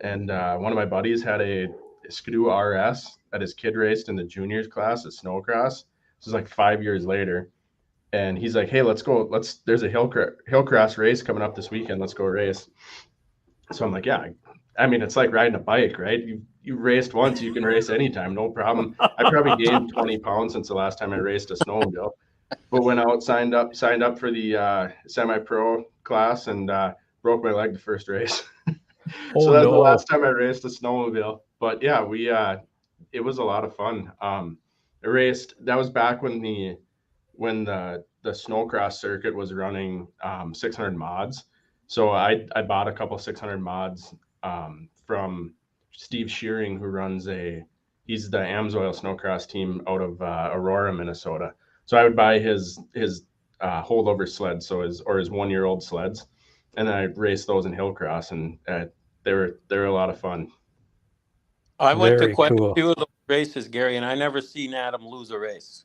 one of my buddies had a Skidoo RS that his kid raced in the juniors class at snowcross. This is like 5 years later. And he's like, hey, let's go. There's a hillcross race coming up this weekend. Let's go race. So I'm like, yeah, I mean, it's like riding a bike, right? You raced once, you can race anytime, no problem. I probably gained 20 pounds since the last time I raced a snowmobile, but went out, signed up for the semi-pro class, and broke my leg the first race. So that's the last time I raced a snowmobile. But yeah, it was a lot of fun. I raced. That was back when the snowcross circuit was running 600 mods. So I bought a couple 600 mods from Steve Shearing, who runs he's the Amsoil snowcross team out of Aurora, Minnesota. So I would buy his holdover sleds, so his 1-year-old sleds, and then I raced those in hillcross, and they were a lot of fun. I went to quite a few of those races, Gary, and I never seen Adam lose a race.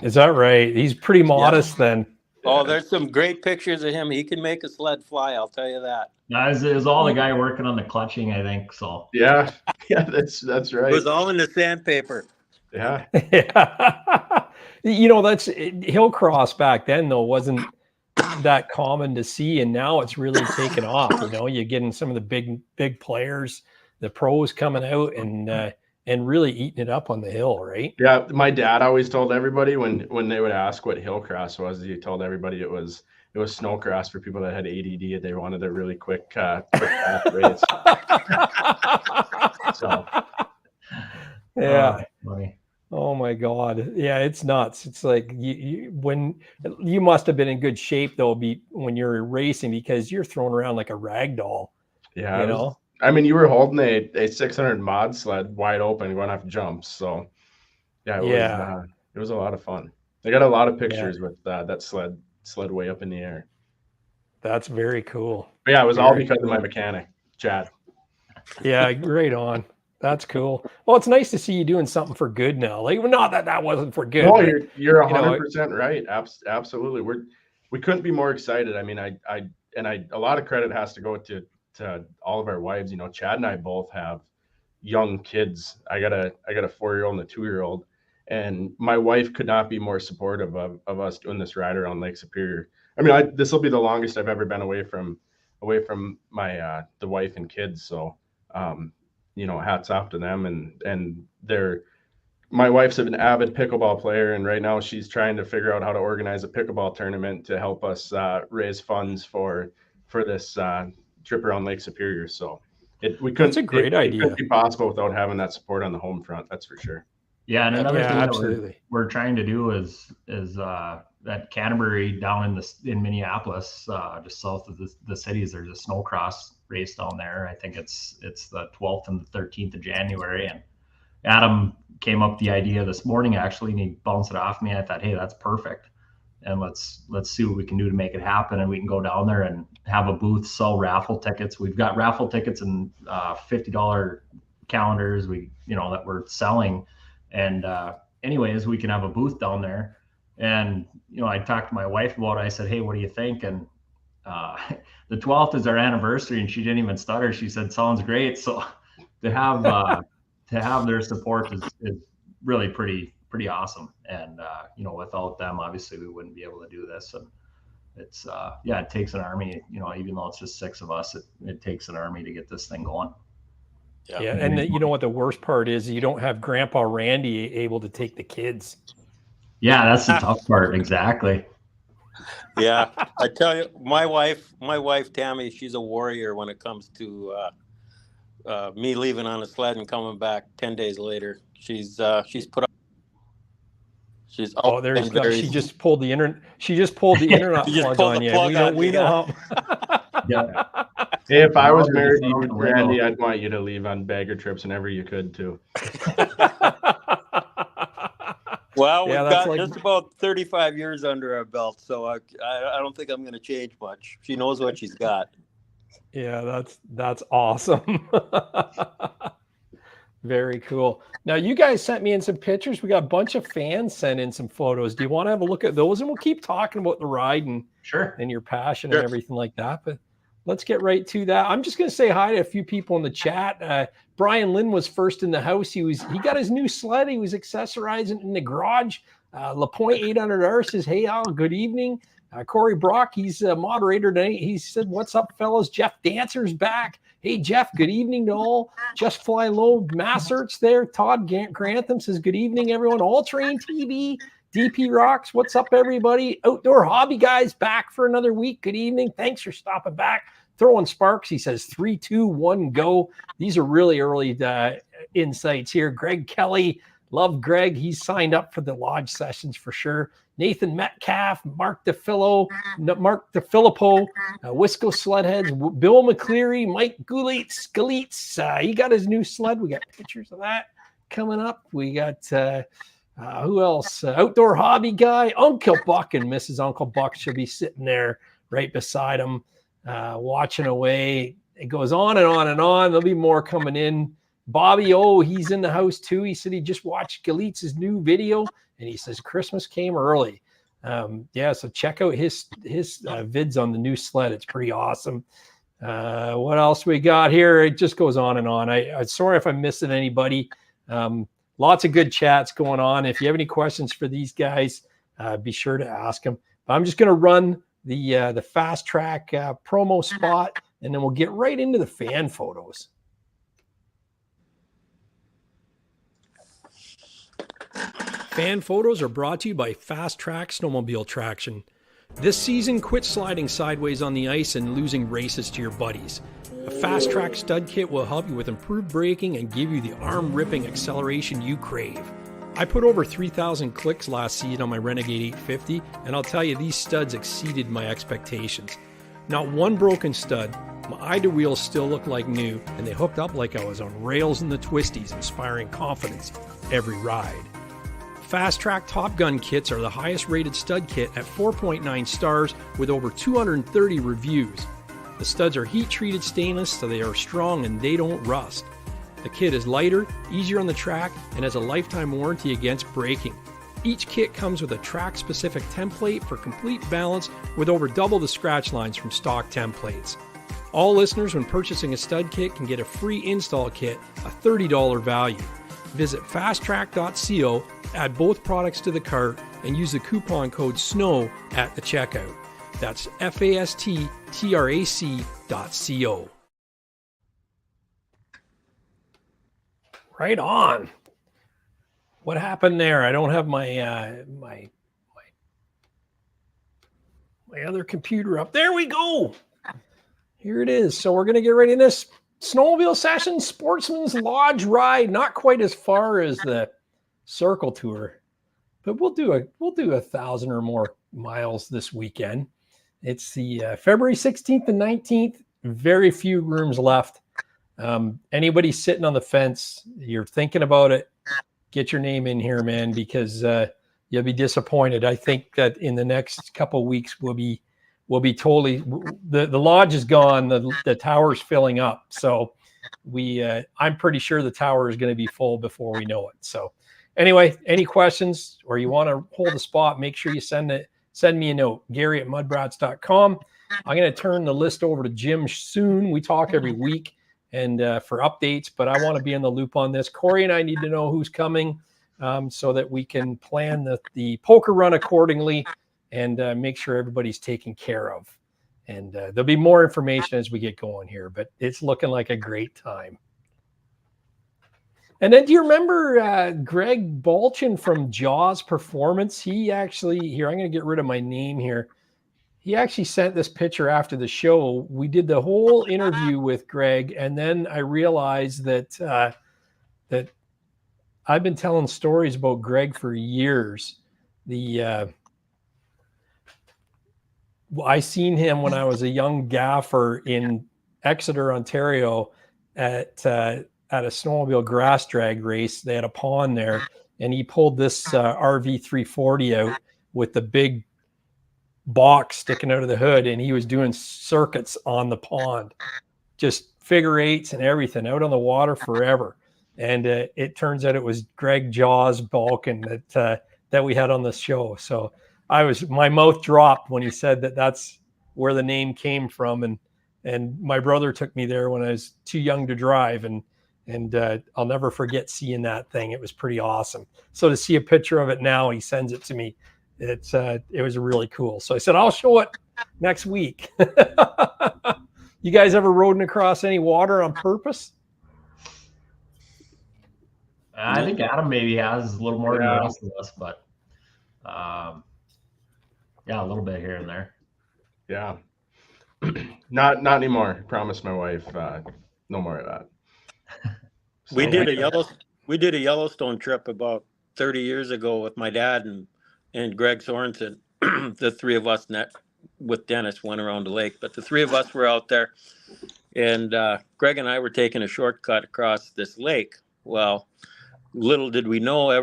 Is that right? He's pretty modest then. Oh, there's some great pictures of him. He can make a sled fly, I'll tell you that. It was all the guy working on the clutching, I think. So yeah, that's right. It was all in the sandpaper. Yeah. Yeah. You know, that's hillcross back then, though, wasn't that common to see, and now it's really taken off. You know, you're getting some of the big players, the pros coming out and really eating it up on the hill, right? Yeah, my dad always told everybody when they would ask what hillcross was, he told everybody it was snowcross for people that had ADD. They wanted a really quick fast race. So, yeah. Funny. Oh my God. Yeah, it's nuts. It's like when you must have been in good shape though, when you're racing, because you're thrown around like a rag doll. Yeah, you know. I mean, you were holding a 600 mod sled wide open, going off jumps. So yeah, it was a lot of fun. I got a lot of pictures with that sled way up in the air. That's very cool. But yeah, it was all because of my mechanic, Chad. Yeah, right on. That's cool. Well, it's nice to see you doing something for good now. Like, not that wasn't for good. No, you're 100% right. Absolutely. We couldn't be more excited. I mean, a lot of credit has to go to all of our wives. You know, Chad and I both have young kids. I got a 4-year-old and a 2-year-old, and my wife could not be more supportive of us doing this ride around Lake Superior. I mean, this will be the longest I've ever been away from my the wife and kids. So, you know, hats off to them. And my wife's an avid pickleball player, and right now she's trying to figure out how to organize a pickleball tournament to help us raise funds for this trip around Lake Superior. So that's a great idea. It couldn't be possible without having that support on the home front. That's for sure. Yeah, and another thing that we're trying to do is that Canterbury down in Minneapolis, just south of the cities, there's a snowcross race down there. I think it's the 12th and the 13th of January. And Adam came up with the idea this morning, actually, and he bounced it off me. I thought, hey, that's perfect. And let's see what we can do to make it happen. And we can go down there and have a booth, sell raffle tickets. We've got raffle tickets and $50 calendars that we're selling. And anyways, we can have a booth down there. And, I talked to my wife about it. I said, hey, what do you think? And the 12th is our anniversary, and she didn't even stutter. She said, sounds great. So to have their support is really pretty awesome. And, without them, obviously we wouldn't be able to do this. And it's, it takes an army, even though it's just 6 of us, it takes an army to get this thing going. Yeah. And you know what the worst part is? You don't have Grandpa Randy able to take the kids. Yeah, that's the tough part. Exactly. Yeah, I tell you, my wife Tammy, she's a warrior when it comes to me leaving on a sled and coming back 10 days later. She's put up. She's she just pulled the internet. She just pulled the internet plug on you. We know how. Yeah. Hey, if I was married to you, Randy, I'd want you to leave on bagger trips whenever you could too. Well, we've got just about 35 years under our belt, so I don't think I'm going to change much. She knows what she's got. Yeah, that's awesome. Very cool. Now, you guys sent me in some pictures. We got a bunch of fans sent in some photos. Do you want to have a look at those? And we'll keep talking about the ride and your passion and everything like that. But let's get right to that. I'm just going to say hi to a few people in the chat. Brian Lynn was first in the house. He got his new sled. He was accessorizing in the garage. LaPointe 800R says, hey, Al, good evening. Corey Brock, he's a moderator today. He said, what's up, fellas? Jeff Dancer's back. Hey, Jeff, good evening to all. Just Fly Low, Massert's there. Todd Grantham says, good evening, everyone. All Train TV, DP Rocks, what's up, everybody? Outdoor Hobby Guys back for another week. Good evening. Thanks for stopping back. Throwing Sparks, he says 3, 2, 1, go. These are really early insights here. Greg Kelly, love Greg. He's signed up for the lodge sessions for sure. Nathan Metcalf, Mark DeFilippo, Wisco Sledheads, Bill McCleary, Mike Galitz. He got his new sled. We got pictures of that coming up. We got who else? Outdoor Hobby Guy, Uncle Buck and Mrs. Uncle Buck should be sitting there right beside him, watching away. It goes on and on and on. There'll be more coming in. Bobby, he's in the house too. He said he just watched Galitz's new video. And he says Christmas came early. So check out his vids on the new sled. It's pretty awesome. What else we got here? It just goes on and on. I'm sorry if I'm missing anybody. Lots of good chats going on. If you have any questions for these guys, be sure to ask them. But I'm just going to run the Fast Track promo spot, and then we'll get right into the fan photos. Fan photos are brought to you by Fast Track Snowmobile Traction. This season, quit sliding sideways on the ice and losing races to your buddies. A Fast Track stud kit will help you with improved braking and give you the arm-ripping acceleration you crave. I put over 3,000 clicks last season on my Renegade 850, and I'll tell you, these studs exceeded my expectations. Not one broken stud, my Ida wheels still look like new, and they hooked up like I was on rails in the twisties, inspiring confidence every ride. Fast Track Top Gun kits are the highest rated stud kit at 4.9 stars with over 230 reviews. The studs are heat treated stainless so they are strong and they don't rust. The kit is lighter, easier on the track, and has a lifetime warranty against breaking. Each kit comes with a track specific template for complete balance with over double the scratch lines from stock templates. All listeners when purchasing a stud kit can get a free install kit, a $30 value. Visit fasttrack.co, add both products to the cart, and use the coupon code SNOW at the checkout. That's fasttrac.co. Right on. What happened there? I don't have my my other computer up. There we go. Here it is. So we're going to get ready in this Snowmobile session, Sportsman's Lodge ride. Not quite as far as the Circle Tour, but we'll do 1,000 or more miles this weekend. It's the February 16th and 19th. Very few rooms left. Anybody sitting on the fence, you're thinking about it, get your name in here, man, because you'll be disappointed. I think that in the next couple of weeks we'll be totally, the lodge is gone, the tower's filling up. So I'm pretty sure the tower is going to be full before we know it. So anyway, any questions or you want to hold a spot, make sure you send me a note, Gary@MUDBRATS.com. I'm going to turn the list over to Jim soon. We talk every week and for updates, but I want to be in the loop on this. Corey and I need to know who's coming so that we can plan the poker run accordingly and make sure everybody's taken care of. And there'll be more information as we get going here, but it's looking like a great time. And then do you remember Greg Balchin from Jaws Performance? He actually, here, I'm going to get rid of my name here. He actually sent this picture after the show. We did the whole interview with Greg, and then I realized that that I've been telling stories about Greg for years. I seen him when I was a young gaffer in Exeter, Ontario, at a snowmobile grass drag race. They had a pond there, and he pulled this RV 340 out with the big box sticking out of the hood, and he was doing circuits on the pond, just figure eights and everything, out on the water forever. And it turns out it was Greg Jaws Balkan that we had on the show. So my mouth dropped when he said that that's where the name came from. And my brother took me there when I was too young to drive. And I'll never forget seeing that thing. It was pretty awesome. So to see a picture of it now, he sends it to me. It was really cool. So I said, I'll show it next week. You guys ever rode across any water on purpose? I think Adam maybe has a little more than the rest of us, but yeah, a little bit here and there. Yeah. Not anymore. Promised my wife no more of that. So, we did a Yellowstone trip about 30 years ago with my dad and Greg Sorensen. The three of us with Dennis went around the lake, but the three of us were out there, and Greg and I were taking a shortcut across this lake. Well, little did we know, there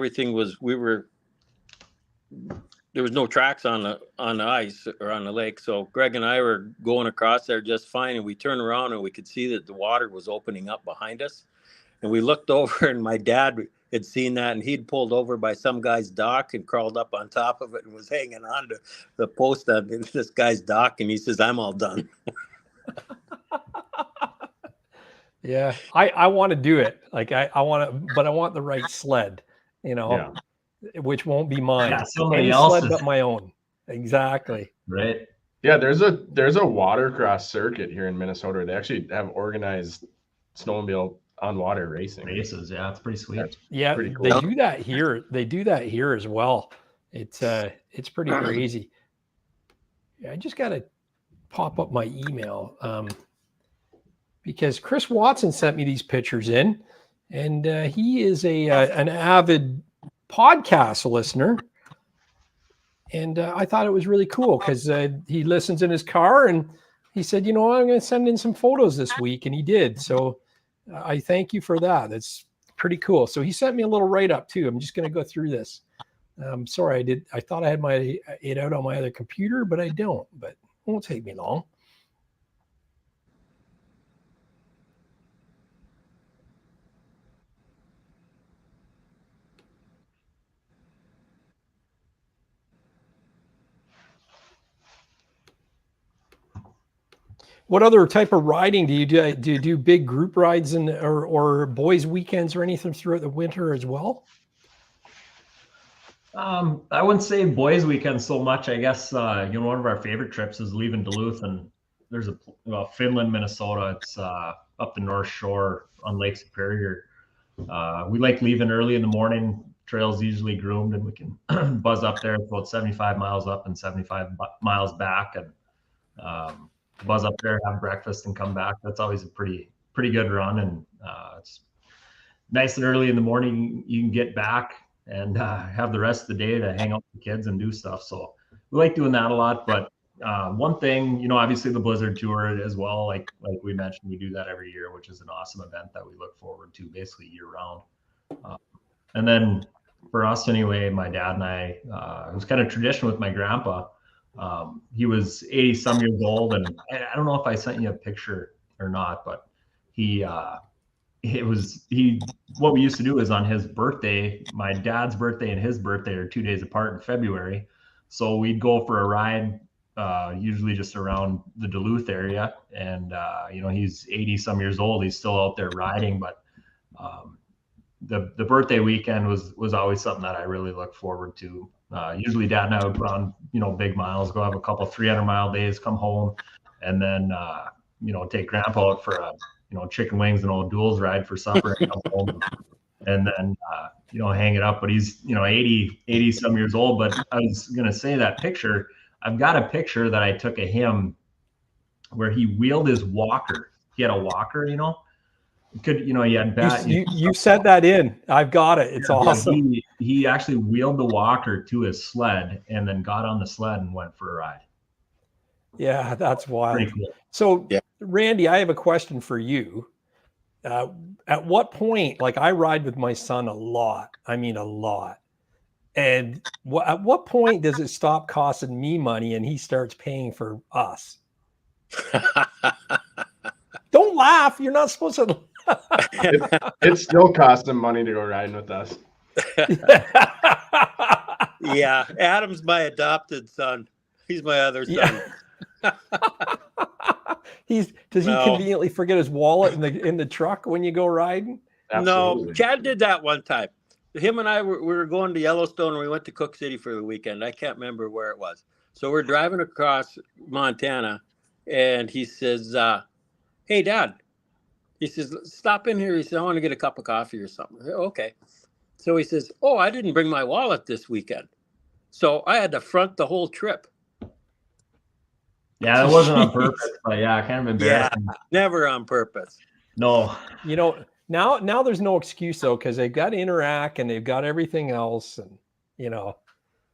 was no tracks on the ice or on the lake. So Greg and I were going across there just fine, and we turned around and we could see that the water was opening up behind us. And we looked over, and my dad had seen that, and he'd pulled over by some guy's dock and crawled up on top of it and was hanging on to the post on this guy's dock. And he says, "I'm all done." Yeah, I want to do it. Like I want to, but I want the right sled, which won't be mine. Yeah, somebody else's sled, but my own. Exactly. Right. Yeah, there's a watercross circuit here in Minnesota. They actually have organized snowmobile on water races. Yeah, it's pretty sweet. Yeah, pretty cool. They do that here. They do that here as well. It's pretty crazy. Yeah, I just got to pop up my email because Chris Watson sent me these pictures in, and he is an avid podcast listener. And I thought it was really cool because he listens in his car, and he said, I'm going to send in some photos this week. And he did. So I thank you for that. That's pretty cool. So he sent me a little write-up too. I'm just going to go through this. Sorry, I thought I had it out on my other computer, but I don't. But it won't take me long. What other type of riding do you do? Do you do big group rides or boys' weekends or anything throughout the winter as well? I wouldn't say boys' weekends so much. I guess one of our favorite trips is leaving Duluth, and there's Finland, Minnesota. It's up the North Shore on Lake Superior. We like leaving early in the morning. Trails usually groomed, and we can buzz up there. It's about 75 miles up and 75 miles back, and buzz up there, have breakfast, and come back. That's always a pretty good run, and it's nice and early in the morning. You can get back and have the rest of the day to hang out with the kids and do stuff. So we like doing that a lot. But one thing, obviously the Blizzard Tour as well. Like we mentioned, we do that every year, which is an awesome event that we look forward to basically year round. And then for us anyway, my dad and I, it was kind of tradition with my grandpa. He was 80 some years old, and I don't know if I sent you a picture or not, but what we used to do is on his birthday, my dad's birthday and his birthday are 2 days apart in February. So we'd go for a ride, usually just around the Duluth area. And, he's 80 some years old. He's still out there riding, but the birthday weekend was always something that I really look forward to. Usually Dad and I would run, big miles, go have a couple 300-mile days, come home, and then, take Grandpa out for a, chicken wings and old duels ride for supper and come home, and then, hang it up. But he's, 80 some years old. But I was going to say that picture, I've got a picture that I took of him where he wheeled his walker. He had a walker, he had bad. You sent that in. I've got it. It's awesome. He actually wheeled the walker to his sled and then got on the sled and went for a ride. Yeah, that's wild. Pretty cool. So, Randy, I have a question for you. At what point, like I ride with my son a lot. I mean, a lot. And at what point does it stop costing me money and he starts paying for us? Don't laugh. You're not supposed to. It still costs him money to go riding with us. Yeah, Adam's my adopted son. He's my other son. Does he conveniently forget his wallet in the truck when you go riding? Absolutely. No, Chad did that one time. Him and I we were going to Yellowstone, and we went to Cook City for the weekend. I can't remember where it was. So we're driving across Montana, and he says, "Hey, Dad," he says, "stop in here." He said, "I want to get a cup of coffee or something." I said, okay. So he says, "Oh, I didn't bring my wallet this weekend, so I had to front the whole trip." Yeah, that wasn't on purpose, but yeah, kind of embarrassing. Yeah, never on purpose. No. You know, now there's no excuse though, because they've got Interac and they've got everything else, and you know,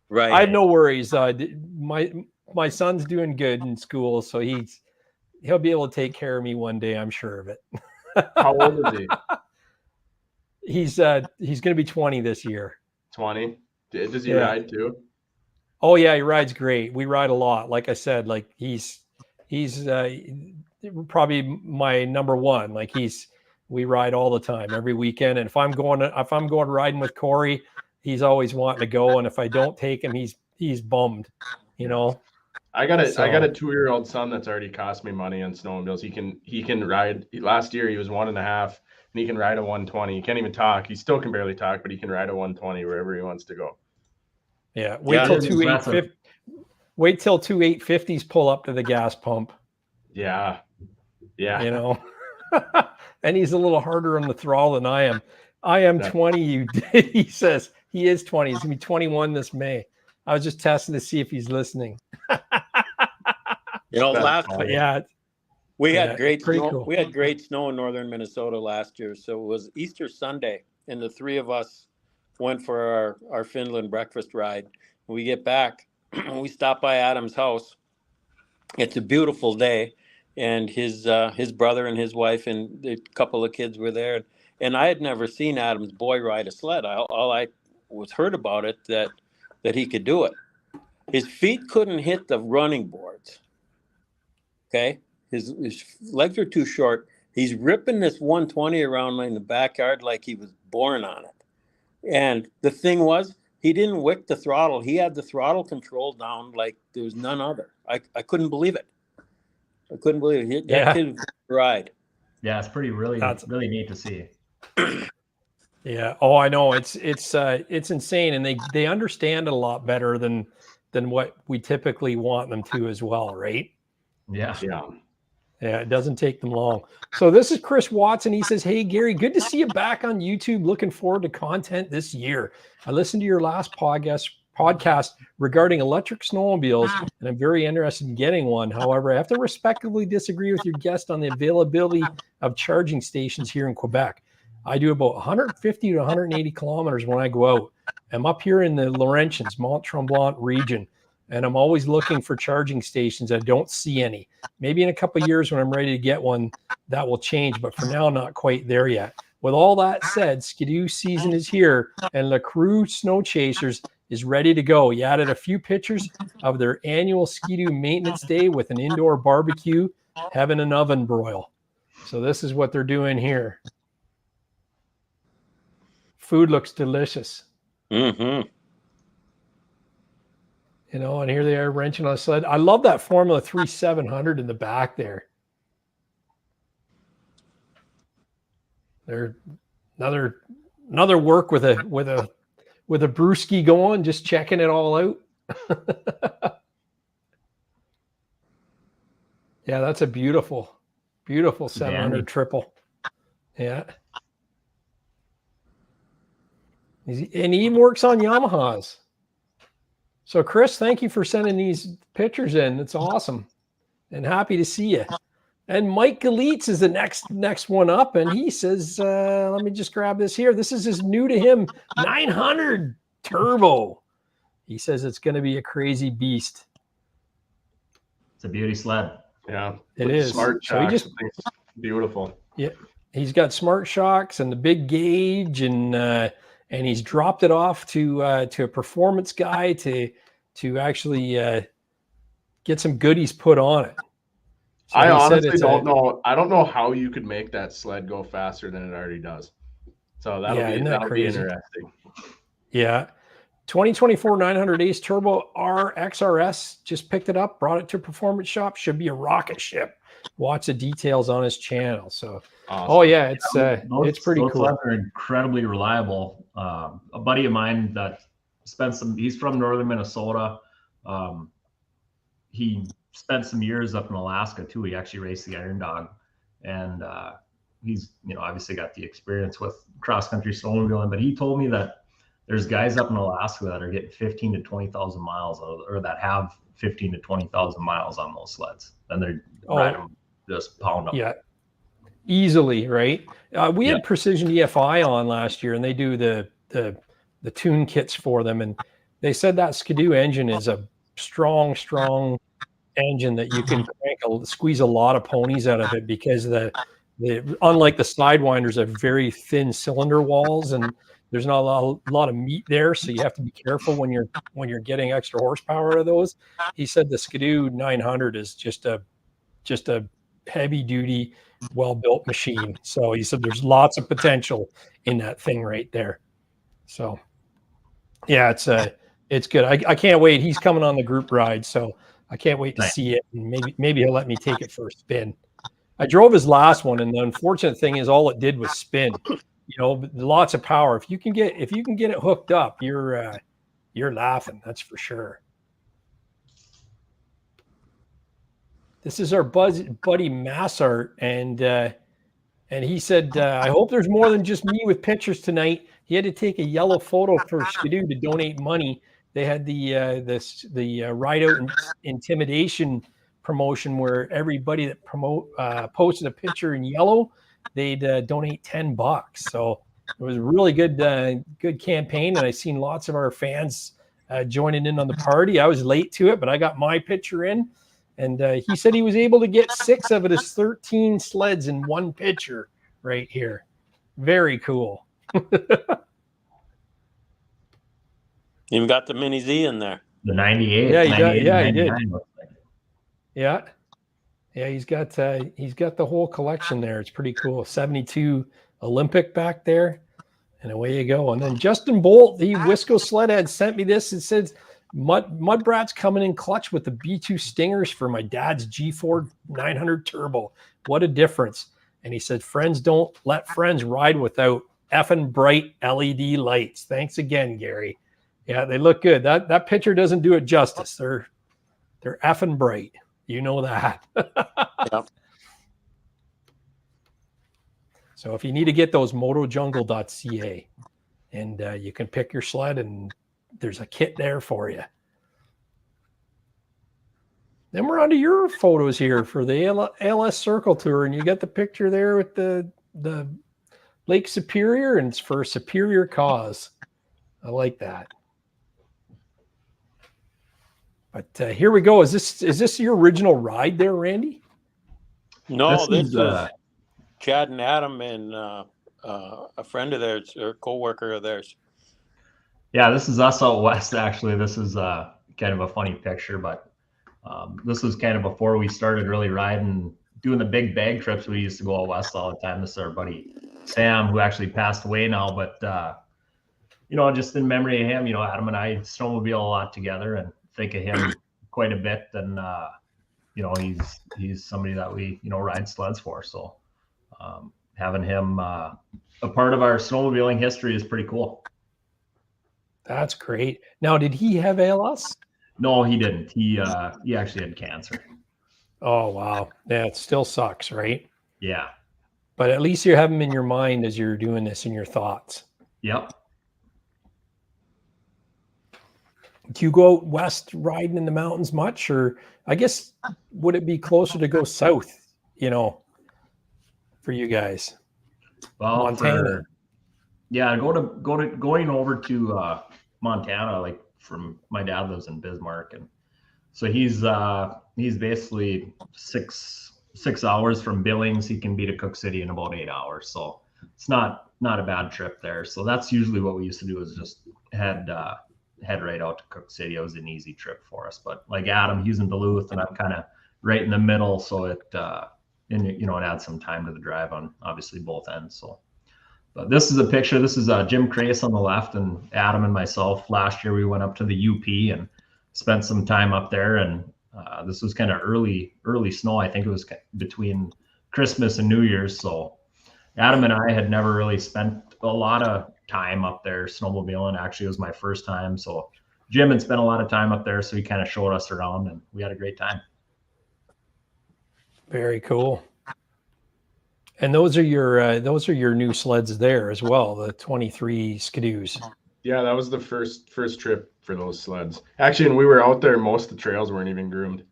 Right. I have no worries. My son's doing good in school, so he'll be able to take care of me one day. I'm sure of it. How old is he? He's going to be 20 this year. 20. Does he ride too? Oh yeah, he rides great. We ride a lot. Like I said, like he's probably my number one. Like we ride all the time, every weekend. And if I'm going riding with Corey, he's always wanting to go. And if I don't take him, he's bummed, you know. I got a 2-year-old son that's already cost me money on snowmobiles. He can ride. Last year he was 1.5, and he can ride a 120. He can't even talk. He still can barely talk, but he can ride a 120 wherever he wants to go. Yeah. Wait till two 850s pull up to the gas pump. Yeah. Yeah. You know. And he's a little harder on the throttle than I am. I am 20. He says he is 20. He's gonna be 21 this May. I was just testing to see if he's listening. You know, we had great snow. Cool. We had great snow in northern Minnesota last year. So it was Easter Sunday, and the three of us went for our Finland breakfast ride. When we get back, we stop by Adam's house. It's a beautiful day, and his brother and his wife and a couple of kids were there. And I had never seen Adam's boy ride a sled. All I was heard about it that he could do it. His feet couldn't hit the running boards. Okay, his legs are too short. He's ripping this 120 around in the backyard like he was born on it. And the thing was, he didn't wick the throttle. He had the throttle control down like there was none other. I couldn't believe it. I couldn't believe it. That kid could ride. Yeah, it's really neat to see. Yeah. Oh, I know. It's insane, and they understand it a lot better than what we typically want them to as well, right? Yeah. Yeah, it doesn't take them long. So this is Chris Watson. He says, "Hey, Gary, good to see you back on YouTube. Looking forward to content this year. I listened to your last podcast regarding electric snowmobiles, and I'm very interested in getting one. However, I have to respectfully disagree with your guest on the availability of charging stations here in Quebec. I do about 150 to 180 kilometers when I go out. I'm up here in the Laurentians, Mont-Tremblant region, and I'm always looking for charging stations. I don't see any. Maybe in a couple of years when I'm ready to get one, that will change, but for now, not quite there yet. With all that said, Skidoo season is here, and Le Crew Snow Chasers is ready to go. He added a few pictures of their annual Skidoo maintenance day with an indoor barbecue, having an oven broil. So this is what they're doing here. Food looks delicious. Mm-hmm. You know, and here they are wrenching on a sled. I love that Formula 3 700 in the back there. They're another work with a brewski going, just checking it all out. Yeah, that's a beautiful 700 triple. Yeah. And he even works on Yamahas. So Chris, thank you for sending these pictures in. It's awesome. And happy to see you. And Mike Galitz is the next one up. And he says, let me just grab this here. This is new to him, 900 turbo. He says it's going to be a crazy beast. It's a beauty sled. Yeah. It is. Smart shocks. So beautiful. Yeah. He's got smart shocks and the big gauge, and he's dropped it off to a performance guy to actually get some goodies put on it. So I he said honestly it's don't know. I don't know how you could make that sled go faster than it already does. So isn't that that'll be crazy? interesting. Yeah. 2024 900 Ace Turbo R XRS just picked it up, brought it to Performance Shop. Should be a rocket ship. Watch the details on his channel. So, Awesome. oh yeah, it's pretty those cool. sleds are incredibly reliable. A buddy of mine that he's from northern Minnesota. He spent some years up in Alaska too. He actually raced the Iron Dog, and he's obviously got the experience with cross country snowmobiling. But he told me that there's guys up in Alaska that are getting 15 to 20,000 miles or that have 15 to 20,000 miles on those sleds, and they're riding them, just pound them. Yeah, easily, right? We had Precision EFI on last year, and they do the tune kits for them, and they said that Skidoo engine is a strong engine that you can squeeze a lot of ponies out of it, because the unlike the Sidewinders have very thin cylinder walls, and there's not a lot of meat there, so you have to be careful when you're getting extra horsepower out of those. He said the Skidoo 900 is just a heavy duty, well-built machine. So he said there's lots of potential in that thing right there. So yeah, it's good. I can't wait. He's coming on the group ride, so I can't wait to see it. And maybe he'll let me take it for a spin. I drove his last one, and the unfortunate thing is all it did was spin. Lots of power. If you can get it hooked up, you're laughing. That's for sure. This is our buddy Massart, and he said, I hope there's more than just me with pictures tonight. He had to take a yellow photo for Skidoo to donate money. They had the Ride Out Intimidation promotion where everybody that posted a picture in yellow, they'd donate $10. So it was a really good campaign, and I seen lots of our fans joining in on the party. I was late to it, but I got my picture in. And he said he was able to get 6 of his 13 sleds in one picture right here. Very cool. Even got the Mini Z in there. The 98. Yeah, he did. Yeah. He's got the whole collection there. It's pretty cool. 72 Olympic back there, and away you go. And then Justin Bolt, the Wisco Sledhead, sent me this. It says, MUDBRATS coming in clutch with the B2 Stingers for my dad's G4 900 Turbo. What a difference. And he said, friends don't let friends ride without effing bright LED lights. Thanks again, Gary. Yeah, they look good. That picture doesn't do it justice. They're effing bright. You know that. Yep. So if you need to get those, motojungle.ca, and you can pick your sled, and there's a kit there for you. Then we're on to your photos here for the ALS Circle Tour, and you got the picture there with the Lake Superior, and it's for a superior cause. I like that. But here we go. Is this your original ride there, Randy? No, this is Chad and Adam and a friend of theirs or co-worker of theirs. Yeah, this is us out west, actually. This is kind of a funny picture, but this was kind of before we started really riding, doing the big bag trips. We used to go out west all the time. This is our buddy Sam, who actually passed away now, but just in memory of him, Adam and I snowmobile a lot together and think of him quite a bit. And he's somebody that we ride sleds for. So having him a part of our snowmobiling history is pretty cool. That's great. Now, did he have ALS? No, he didn't. He actually had cancer. Oh, wow. Yeah, it still sucks, right? Yeah. But at least you have him in your mind as you're doing this, in your thoughts. Yep. Do you go out west riding in the mountains much? Or I guess, would it be closer to go south, for you guys? Well, Montana. Going over to Montana, like from my dad lives in Bismarck, and so he's basically six hours from Billings. He can be to Cook City in about 8 hours, so it's not a bad trip there. So that's usually what we used to do, is just head right out to Cook City. It was an easy trip for us. But like Adam, he's in Duluth, and I'm kind of right in the middle. So it, and it adds some time to the drive on obviously both ends. So, but this is a picture. This is Jim Crace on the left, and Adam and myself. Last year we went up to the UP and spent some time up there. And this was kind of early snow. I think it was between Christmas and New Year's. So Adam and I had never really spent a lot of time up there snowmobiling. Actually, it was my first time. So Jim had spent a lot of time up there, so he kind of showed us around, and we had a great time. Very cool. And those are your new sleds there as well, the 23 Skidoos. Yeah, that was the first trip for those sleds. Actually, and we were out there, most of the trails weren't even groomed.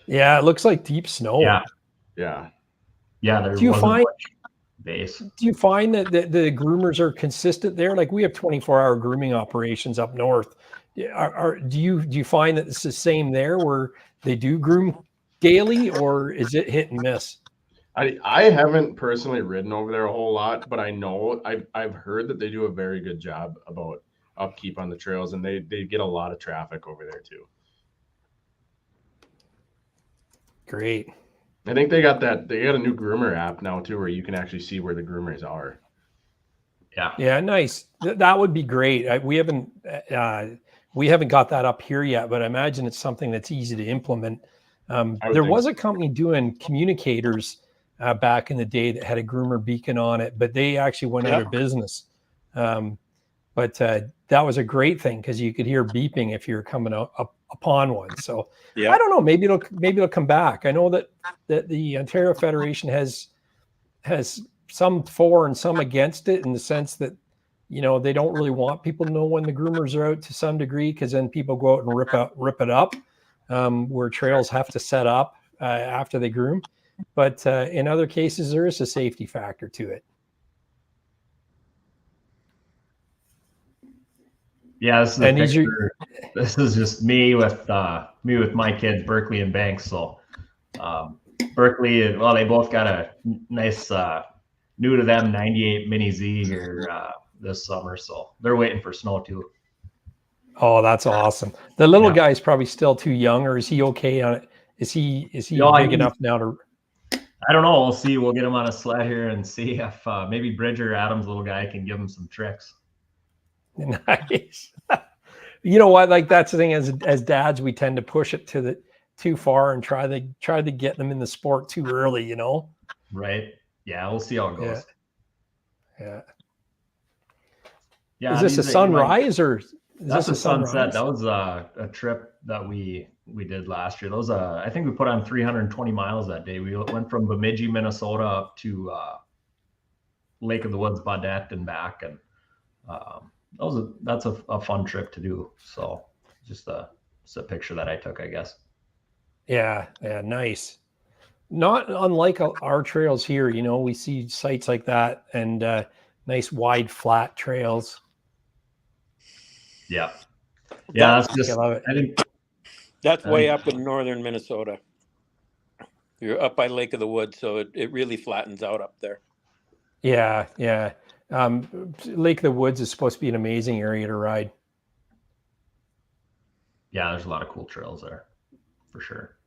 Yeah, it looks like deep snow. Yeah. There do you find base. Do you find that the groomers are consistent there? Like we have 24-hour grooming operations up north. Do you find that it's the same there, where they do groom daily, or is it hit and miss? I haven't personally ridden over there a whole lot, but I know I've heard that they do a very good job about upkeep on the trails, and they get a lot of traffic over there too. Great. I think they got a new groomer app now too, where you can actually see where the groomers are. Yeah, nice. That would be great. We haven't got that up here yet, but I imagine it's something that's easy to implement. There was a company doing communicators back in the day that had a groomer beacon on it, but they actually went out of business. But that was a great thing, because you could hear beeping if you're coming up upon one. So I don't know, maybe it'll come back. I know that the Ontario Federation has some for and some against it, in the sense that they don't really want people to know when the groomers are out to some degree, because then people go out and rip it up, where trails have to set up after they groom. But in other cases, there is a safety factor to it. Yeah, this is a picture. This is just me with my kids, Berkeley and Banks. So Berkeley, well, they both got a nice new to them 98 Mini Z here this summer, so they're waiting for snow too. Oh, that's awesome. The little guy's probably still too young, or is he okay on it? Is he big enough now to? I don't know. We'll see. We'll get him on a sled here and see if maybe Bridger, Adam's little guy, can give him some tricks. Nice. You know what? Like, that's the thing. As dads, we tend to push it too far and try to get them in the sport too early. Right. Yeah. We'll see how it goes. Yeah. Is this a sunrise or? That's a sunset. That was a trip that we did last year. Those I think we put on 320 miles that day. We went from Bemidji, Minnesota up to Lake of the Woods, Baudette, and back, and that's a fun trip to do. So just a picture that I took, I guess. Yeah, nice. Not unlike our trails here, we see sites like that, and nice wide flat trails. Yeah, that's just. I love it. I think that's way up in northern Minnesota. You're up by Lake of the Woods, so it really flattens out up there. Yeah. Lake of the Woods is supposed to be an amazing area to ride. Yeah, there's a lot of cool trails there, for sure.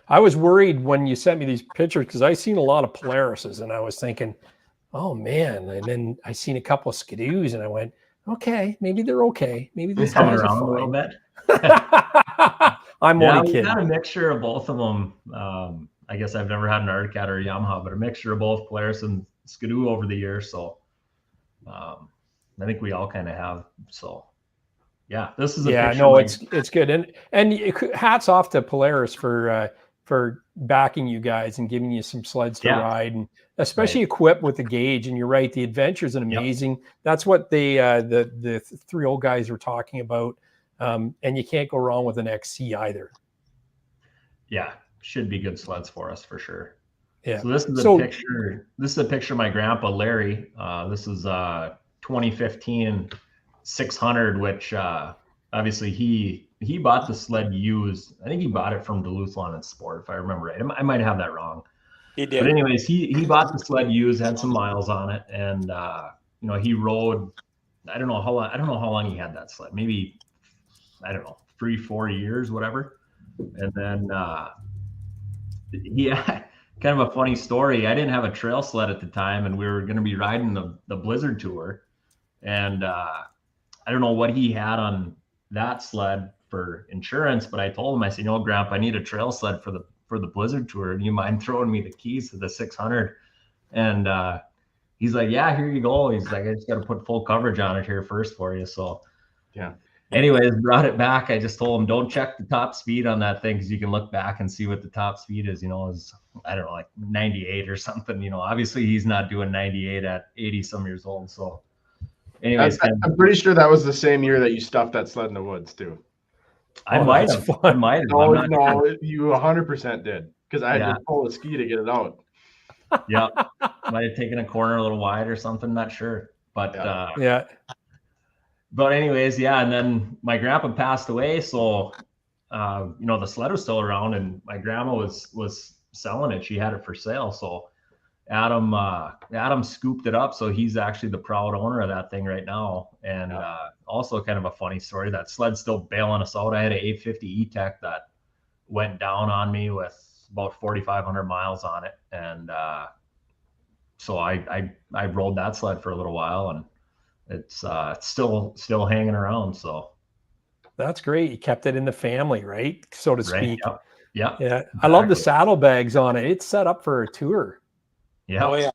I was worried when you sent me these pictures, because I seen a lot of Polarises, and I was thinking, oh man. And then I seen a couple of Skidoos, and I went, okay, maybe they're okay. Maybe these guys are around a little bit. I'm only kidding. We had a mixture of both of them. I guess I've never had an Arctic Cat or a Yamaha, but a mixture of both Polaris and Skidoo over the years. So I think we all kind of have. So yeah, this is a picture. No, it's good. And hats off to Polaris for backing you guys and giving you some sleds to ride, and especially equipped with the gauge. And you're right, the Adventure is amazing. That's what the three old guys were talking about. And you can't go wrong with an XC either. Yeah, should be good sleds for us for sure. Yeah. So this is a picture. This is a picture of my grandpa Larry. This is 2015 600, which obviously he bought the sled used. I think he bought it from Duluth Lawn and Sport, if I remember right. I might have that wrong. He did. But anyways, he bought the sled used, had some miles on it, and he rode. I don't know how long he had that sled. Maybe, I don't know, 3-4 years, whatever. And then, yeah, kind of a funny story. I didn't have a trail sled at the time, and we were going to be riding the Blizzard Tour. And I don't know what he had on that sled for insurance, but I told him, I said, Grandpa, I need a trail sled for the Blizzard Tour. Do you mind throwing me the keys to the 600? And he's like, yeah, here you go. He's like, I just got to put full coverage on it here first for you. So Yeah. Anyways, brought it back. I just told him, don't check the top speed on that thing, because you can look back and see what the top speed is, is, I don't know, like 98 or something. Obviously he's not doing 98 at 80 some years old. So anyways, I'm pretty sure that was the same year that you stuffed that sled in the woods too. I might have. No, you 100% did, because I had to pull the ski to get it out. Yeah. Might have taken a corner a little wide or something, not sure. But yeah. But anyways, yeah, and then my grandpa passed away, so the sled was still around, and my grandma was selling it. She had it for sale, so Adam scooped it up, so he's actually the proud owner of that thing right now. And also kind of a funny story, that sled's still bailing us out. I had an 850 E-Tech that went down on me with about 4,500 miles on it, and so I rode that sled for a little while, and it's still hanging around. So that's great. You kept it in the family, right? So to speak. Right. Yeah. Exactly. I love the saddlebags on it. It's set up for a tour. Yeah. Oh yeah.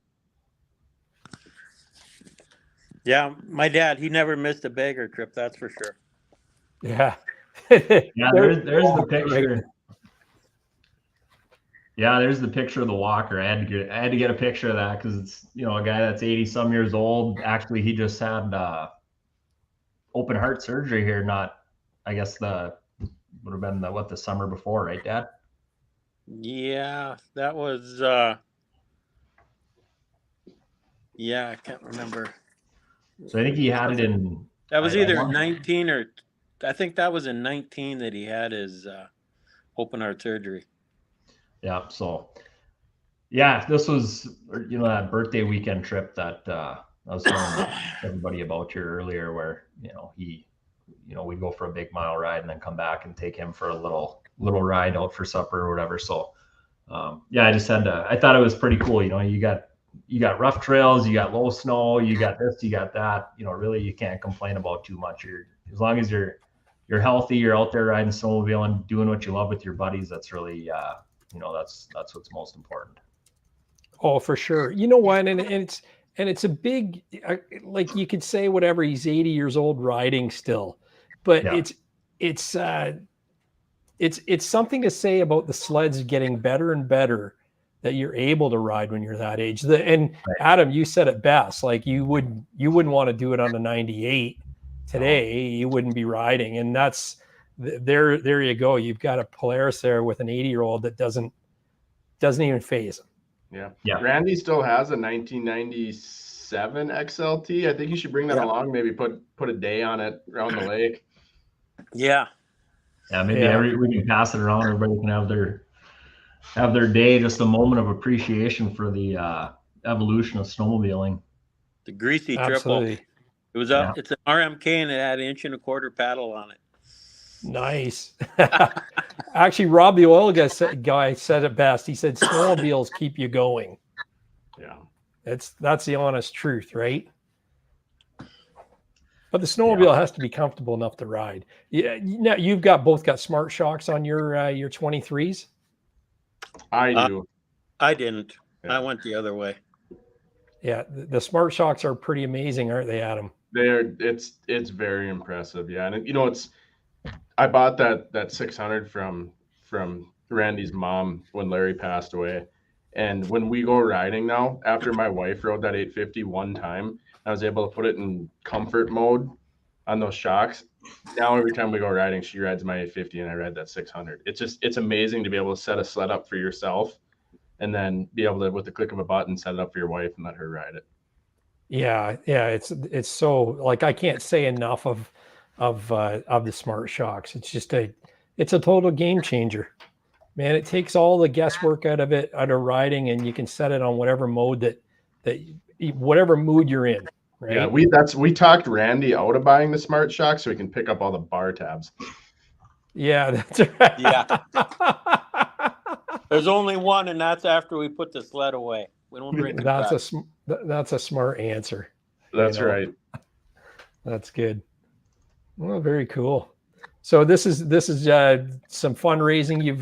Yeah, my dad, he never missed a bagger trip, that's for sure. Yeah. Yeah, there's the picture. Yeah, there's the picture of the walker. I had to get a picture of that, because it's a guy that's 80 some years old. Actually, he just had open heart surgery here. I guess would have been the summer before, right, Dad? Yeah, that was I can't remember. So I think he had it in. That was either 19 or I think that was in 19 that he had his open heart surgery. Yeah. So, yeah, this was, that birthday weekend trip that I was telling everybody about here earlier, where, we go for a big mile ride and then come back and take him for a little ride out for supper or whatever. So, I just I thought it was pretty cool. You got rough trails, you got low snow, you got this, you got that, really you can't complain about too much. As long as you're healthy, you're out there riding snowmobile and doing what you love with your buddies. That's really, that's what's most important. Oh, for sure. You know what? And it's a big, like you could say whatever, he's 80 years old riding still, but it's something to say about the sleds getting better and better, that you're able to ride when you're that age. And Adam, you said it best, like you wouldn't want to do it on a 98 today. You wouldn't be riding. And that's, there you go. You've got a Polaris there with an 80-year-old that doesn't even phase him. Yeah. Randy still has a 1997 XLT. I think you should bring that along. Maybe put a day on it around the lake. Yeah. Yeah. Maybe we can pass it around. Everybody can have their day, just a moment of appreciation for the evolution of snowmobiling. The greasy Absolutely. triple. It was it's an RMK, and it had an 1 1/4 paddle on it. Nice. Actually, Rob, the oil guy said it best. He said, snowmobiles keep you going. Yeah. That's the honest truth, right? But the snowmobile has to be comfortable enough to ride. Yeah. Now you've both got smart shocks on your 23s. I do. I didn't. Yeah. I went the other way. Yeah. The smart shocks are pretty amazing, aren't they, Adam? It's very impressive. Yeah. And I bought that 600 from Randy's mom when Larry passed away. And when we go riding now, after my wife rode that 850 one time, I was able to put it in comfort mode on those shocks. Now every time we go riding, she rides my 850 and I ride that 600. It's amazing to be able to set a sled up for yourself and then be able to, with the click of a button, set it up for your wife and let her ride it. Yeah. It's so, like, I can't say enough of the smart shocks. It's just it's a total game changer, man. It takes all the guesswork out of riding, and you can set it on whatever mode that whatever mood you're in. Right? Yeah, we talked Randy out of buying the smart shock so he can pick up all the bar tabs. Yeah, that's right. Yeah. There's only one, and that's after we put the sled away. We don't drink and That's drive. that's a smart answer. That's right. That's good. Well, very cool. So this is some fundraising you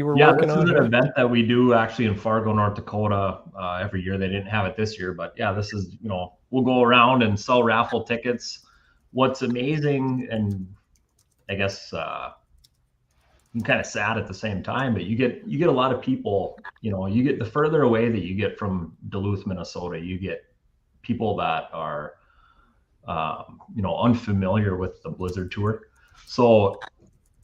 were working this on. is an event that we do actually in Fargo, North Dakota every year. They didn't have it this year, but yeah, this is, we'll go around and sell raffle tickets. What's amazing, and I guess I'm kind of sad at the same time, but you get a lot of people, you get the further away that you get from Duluth, Minnesota, you get people that are unfamiliar with the Blizzard Tour. So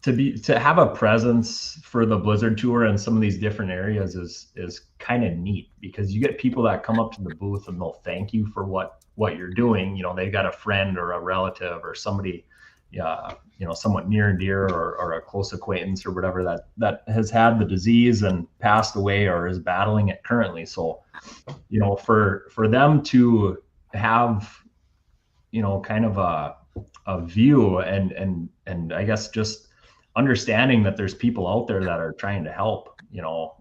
to have a presence for the Blizzard Tour in some of these different areas is kind of neat, because you get people that come up to the booth and they'll thank you for what you're doing. They got a friend or a relative or somebody, somewhat near and dear, or a close acquaintance or whatever that has had the disease and passed away or is battling it currently. So, for them to have, kind of a view and I guess just understanding that there's people out there that are trying to help,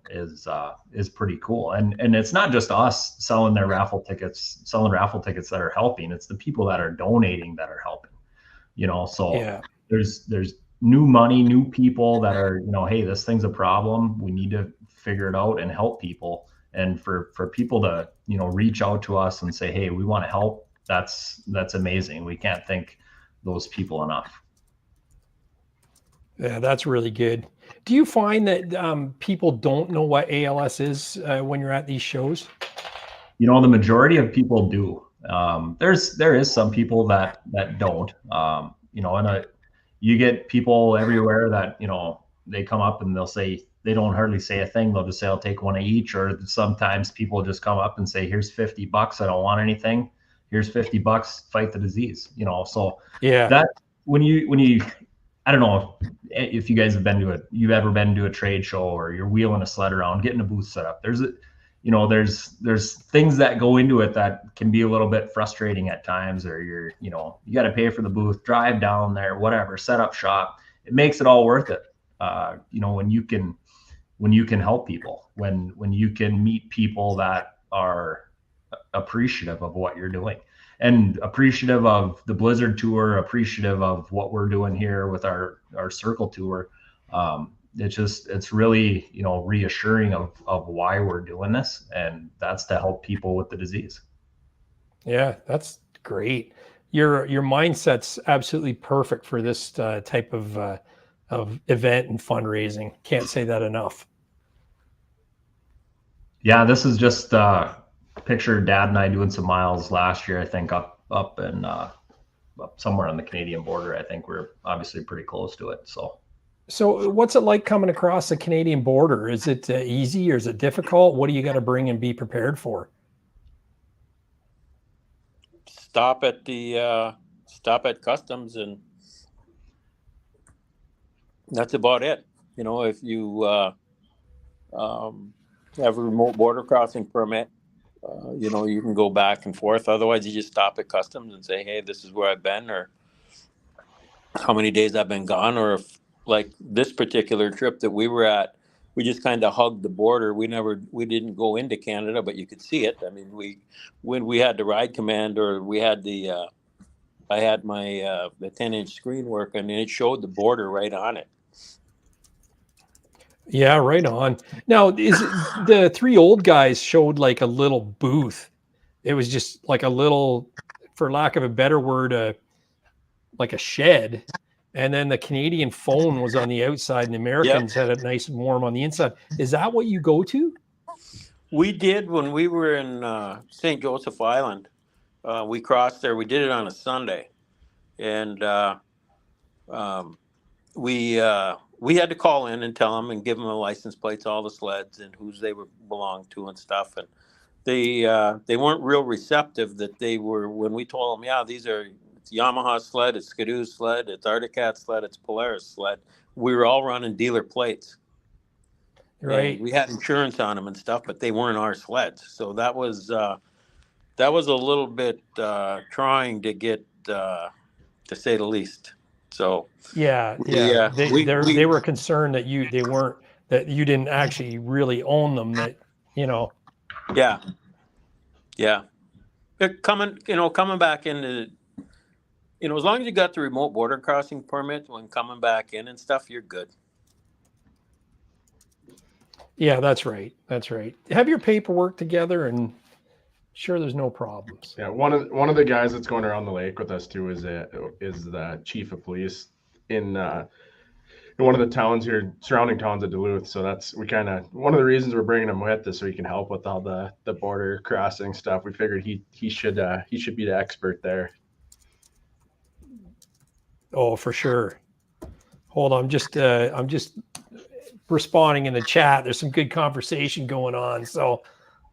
is pretty cool. And it's not just us selling raffle tickets that are helping. It's the people that are donating that are helping, so Yeah. there's new money, new people that are, hey, this thing's a problem. We need to figure it out and help people. And for people to, reach out to us and say, hey, we want to help. That's amazing. We can't thank those people enough. Yeah, that's really good. Do you find that people don't know what ALS is when you're at these shows? The majority of people do. There is some people that don't. You get people everywhere that they come up and they'll say, they don't hardly say a thing. They'll just say, I'll take one of each. Or sometimes people just come up and say, here's $50. I don't want anything. Here's $50. Fight the disease. So yeah, that when you I don't know if you guys you've ever been to a trade show, or you're wheeling a sled around, getting a booth set up. There's things that go into it that can be a little bit frustrating at times, or you got to pay for the booth, drive down there, whatever, set up shop. It makes it all worth it. When you can help people, when you can meet people that are appreciative of what you're doing, and appreciative of the Blizzard Tour, appreciative of what we're doing here with our Circle Tour. It's really, reassuring of why we're doing this, and that's to help people with the disease. Yeah, that's great. Your mindset's absolutely perfect for this type of event and fundraising. Can't say that enough. Yeah, this is just picture Dad and I doing some miles last year, I think, up in up somewhere on the Canadian border. I think we're obviously pretty close to it. So what's it like coming across the Canadian border? Is it easy or is it difficult? What do you got to bring and be prepared for? Stop at customs, and that's about it. If you have a remote border crossing permit, you can go back and forth. Otherwise, you just stop at customs and say, hey, this is where I've been, or how many days I've been gone. Or if, like this particular trip that we were at, we just kind of hugged the border. We didn't go into Canada, but you could see it. I mean, when we had the ride command, or we had I had my the 10-inch screen working, and it showed the border right on it. Yeah, right on. Now, is it, the three old guys showed like a little booth. It was just like a little, for lack of a better word, like a shed. And then the Canadian phone was on the outside, and the Americans had it nice and warm on the inside. Is that what you go to? We did when we were in St. Joseph Island. We crossed there. We did it on a Sunday. And we had to call in and tell them and give them the license plates, all the sleds, and whose they belonged to and stuff. And they weren't real receptive. That they were, when we told them, yeah, it's Yamaha sled, it's Skidoo sled, it's Arctic Cat sled, it's Polaris sled. We were all running dealer plates. Right. And we had insurance on them and stuff, but they weren't our sleds. So that was a little bit trying to get, to say the least. So Yeah, yeah, they were concerned that you didn't actually really own them. That yeah. Coming back into, as long as you got the remote border crossing permit when coming back in and stuff, you're good. Yeah, that's right. That's right. Have your paperwork together, and sure, there's no problems. Yeah, one of the guys that's going around the lake with us too is the chief of police in one of the towns here, surrounding towns of Duluth. So that's one of the reasons we're bringing him with is so he can help with all the border crossing stuff. We figured he should be the expert there. Oh, for sure. Hold on, I'm just responding in the chat. There's some good conversation going on, so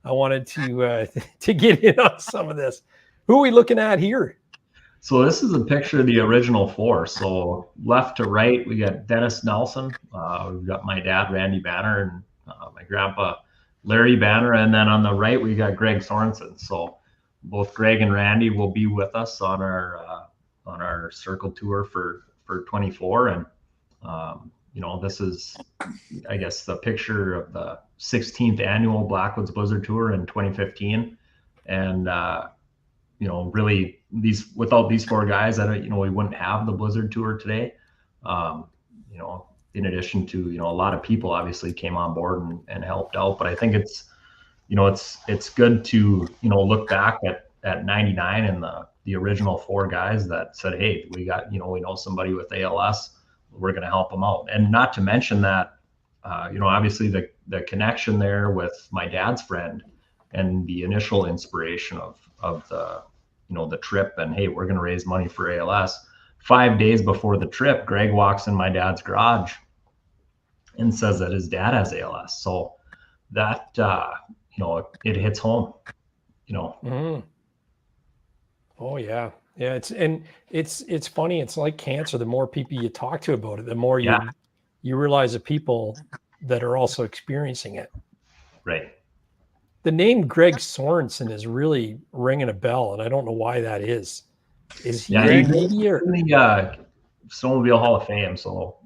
I wanted to get in on some of this. Who are we looking at here? So this is a picture of the original four. So left to right, we got Dennis Nelson. We've got my dad, Randy Bannor, and my grandpa, Larry Bannor. And then on the right, we got Greg Sorensen. So both Greg and Randy will be with us on our circle tour for 24. And this is, I guess, the picture of the 16th annual Blackwoods Blizzard Tour in 2015. And really without these four guys, we wouldn't have the Blizzard Tour today. In addition to, a lot of people obviously came on board and helped out, but I think it's good to, look back at 99 and the original four guys that said, hey, we know somebody with ALS, we're going to help them out. And not to mention that, obviously the connection there with my dad's friend and the initial inspiration of the trip, and hey, we're going to raise money for ALS. 5 days before the trip, Greg walks in my dad's garage and says that his dad has ALS. So that it hits home. Mm. Oh yeah, it's funny. It's like cancer. The more people you talk to about it, the more you realize the people that are also experiencing it. Right. The name Greg Sorensen is really ringing a bell, and I don't know why that is. Is he he's in the Snowmobile Hall of Fame? So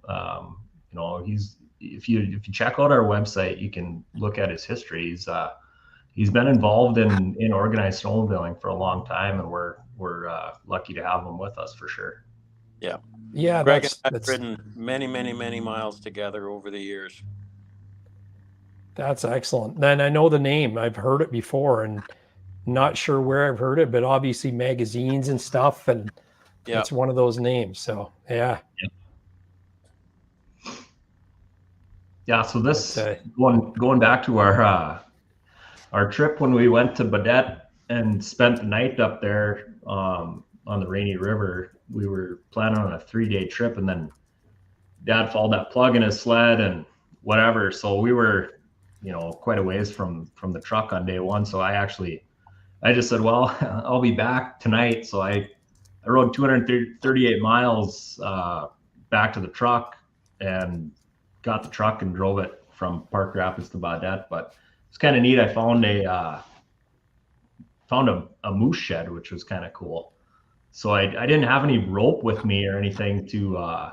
if you check out our website, you can look at his history. He's been involved in organized snowmobiling for a long time, and we're lucky to have him with us for sure. Yeah. Greg and I have ridden many, many, many miles together over the years. That's excellent. Then I know the name. I've heard it before, and not sure where I've heard it, but obviously magazines and stuff, and it's one of those names. So yeah. So this going back to our trip when we went to Baudette and spent the night up there on the Rainy River. We were planning on a 3-day trip, and then Dad followed that plug in his sled and whatever. So we were, quite a ways from the truck on day one. So I just said, well, I'll be back tonight. So I rode 238 miles back to the truck and got the truck and drove it from Park Rapids to Baudette. But it's kind of neat. I found a moose shed, which was kind of cool. So I didn't have any rope with me or anything to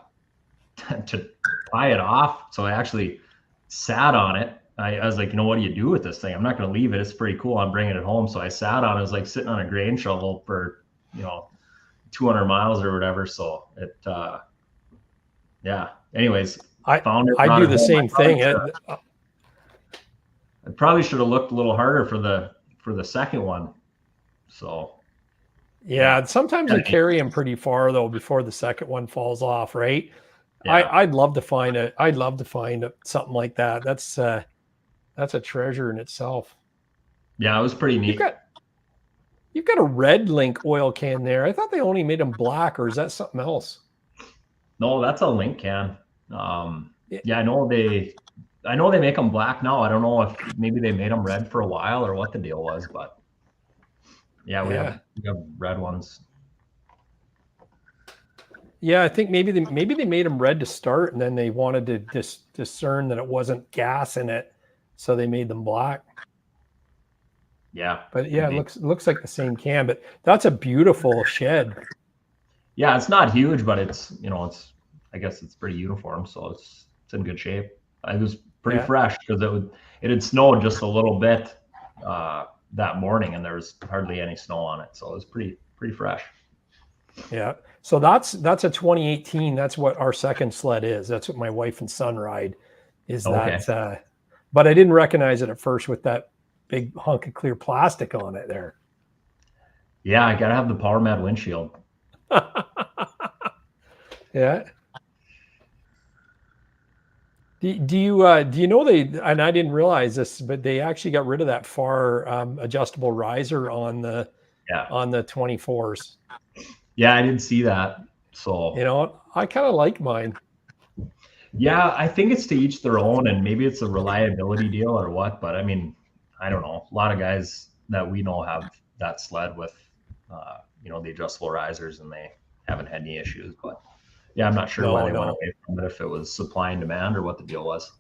tie it off. So I actually sat on it. I was like, what do you do with this thing? I'm not going to leave it. It's pretty cool. I'm bringing it home. So I sat on it. It was like sitting on a grain shovel for, 200 miles or whatever. So it, anyways, I found it. I do the same thing. I probably should have looked a little harder for the second one. So. Yeah. Sometimes I carry them pretty far though, before the second one falls off. Right. Yeah. I'd love to find something like that. That's a treasure in itself. Yeah, it was pretty neat. You've got a Red Link oil can there. I thought they only made them black, or is that something else? No, that's a Link can. I know they make them black now. I don't know if maybe they made them red for a while or what the deal was, but we have red ones. Yeah, I think maybe they made them red to start, and then they wanted to discern that it wasn't gas in it, so they made them black. Yeah, but yeah, it looks like the same can. But that's a beautiful shed. Yeah, it's not huge, but it's, I guess it's pretty uniform, so it's in good shape. It was pretty fresh because it had snowed just a little bit that morning, and there was hardly any snow on it, so it was pretty fresh. Yeah. So that's a 2018. That's what our second sled is. That's what my wife and son ride. Is that? But I didn't recognize it at first with that big hunk of clear plastic on it there. Yeah, I gotta have the PowerMat windshield. Yeah. Do you know and I didn't realize this, but they actually got rid of that far adjustable riser on the 24s. Yeah, I didn't see that. So I kind of like mine. Yeah, I think it's to each their own, and maybe it's a reliability deal or what. But I mean, I don't know. A lot of guys that we know have that sled with the adjustable risers, and they haven't had any issues. But yeah, I'm not sure why they went away from it, if it was supply and demand or what the deal was.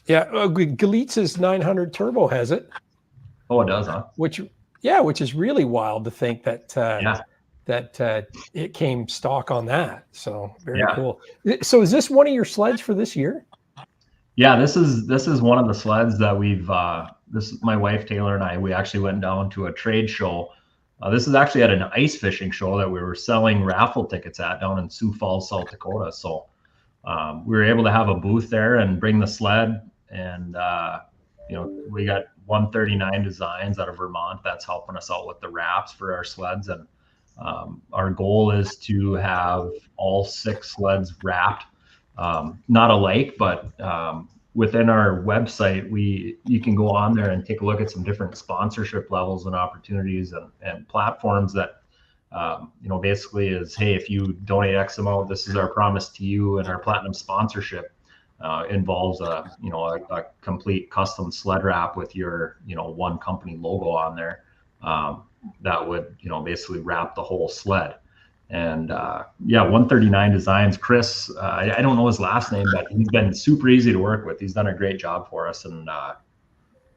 Yeah, Galitz's 900 Turbo has it. Oh, it does, huh? Which is really wild to think that that it came stock on that. So very cool. So is this one of your sleds for this year? Yeah, this is one of the sleds that we've my wife Taylor and we actually went down to a trade show. This is actually at an ice fishing show that we were selling raffle tickets at down in Sioux Falls, South Dakota. So we were able to have a booth there and bring the sled, and we got 139 Designs out of Vermont that's helping us out with the wraps for our sleds, and our goal is to have all 6 sleds wrapped, not alike, but within our website, you can go on there and take a look at some different sponsorship levels and opportunities and platforms that, basically is, hey, if you donate X amount, this is our promise to you, and our platinum sponsorship involves a complete custom sled wrap with your, one company logo on there. That would, basically wrap the whole sled. And 139 Designs, Chris, I don't know his last name, but he's been super easy to work with. He's done a great job for us, and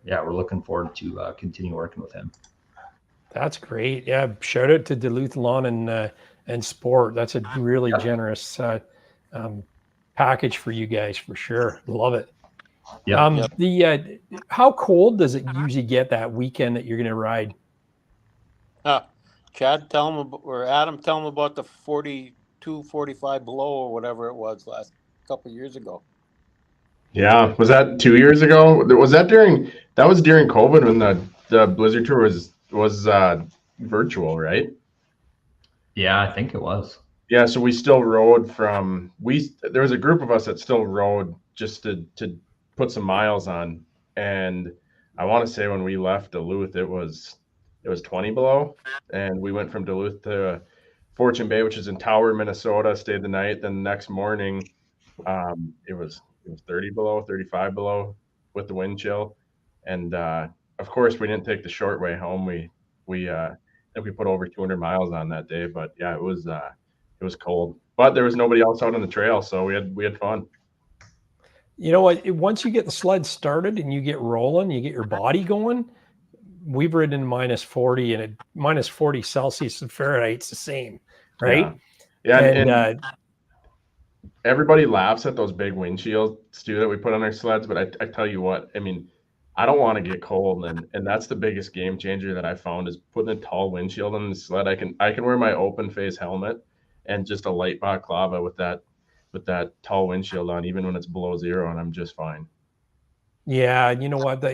we're looking forward to continue working with him. That's great. Yeah, shout out to Duluth Lawn and Sport. That's a really generous package for you guys, for sure. Love it. How cold does it usually get that weekend that you're going to ride? Chad, tell him, or Adam, tell him about the 42, 45 below or whatever it was last couple of years ago. Yeah, was that 2 years ago? Was that during COVID when the Blizzard Tour was virtual, right? Yeah, I think it was. Yeah, so we still rode there was a group of us that still rode just to put some miles on, and I want to say when we left Duluth, it was 20 below, and we went from Duluth to Fortune Bay, which is in Tower, Minnesota, stayed the night. Then the next morning, it was 30 below, 35 below with the wind chill. And of course, we didn't take the short way home. We think we put over 200 miles on that day, but yeah, it was cold. But there was nobody else out on the trail, so we had fun. You know what? Once you get the sled started and you get rolling, you get your body going. We've ridden in -40 and at -40 Celsius and Fahrenheit, it's the same, right? Yeah. And everybody laughs at those big windshields too that we put on our sleds, but I tell you what, I mean, I don't want to get cold, and that's the biggest game changer that I found is putting a tall windshield on the sled. I can wear my open face helmet and just a light balaclava with that tall windshield on, even when it's below zero, and I'm just fine. Yeah, you know what?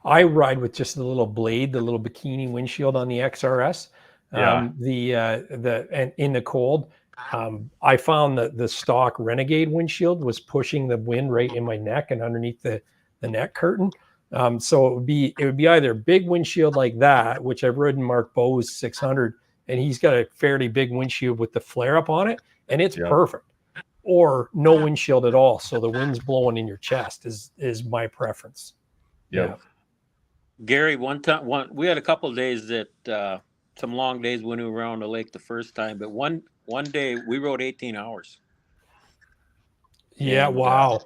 I ride with just the little blade, the little bikini windshield on the XRS. And in the cold, I found that the stock Renegade windshield was pushing the wind right in my neck and underneath the neck curtain. So it would be either a big windshield like that, which I've ridden Mark Bowe's 600, and he's got a fairly big windshield with the flare up on it, and it's perfect. Or no windshield at all, so the wind's blowing in your chest is my preference. Yeah. Gary, we had a couple of days that some long days when we were around the lake the first time, but one day we rode 18 hours. Yeah, wow.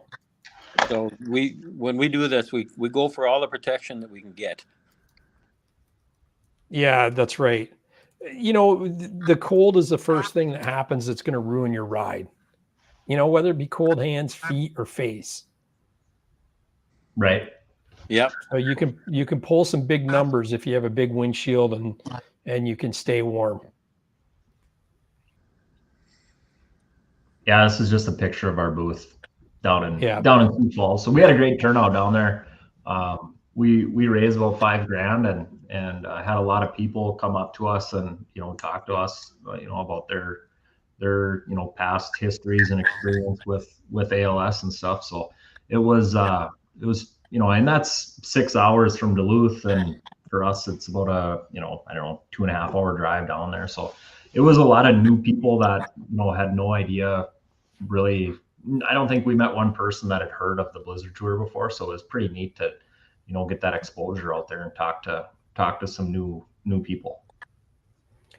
So when we do this, we go for all the protection that we can get. Yeah, that's right. you know, the cold is the first thing that happens that's going to ruin your ride. You know, whether it be cold hands, feet, or face. Right. Yep. So you can pull some big numbers if you have a big windshield and you can stay warm. Yeah, this is just a picture of our booth down in Sioux Falls. So we had a great turnout down there. We raised about $5,000 and had a lot of people come up to us and, you know, talk to us, you know, about their you know, past histories and experience with ALS and stuff. So it was you know, and that's 6 hours from Duluth, and for us it's about a, you know, I don't know, 2.5 hour drive down there. So it was a lot of new people that, you know, had no idea really. I don't think we met one person that had heard of the Blizzard Tour before, so it was pretty neat to, you know, get that exposure out there and talk to some new people.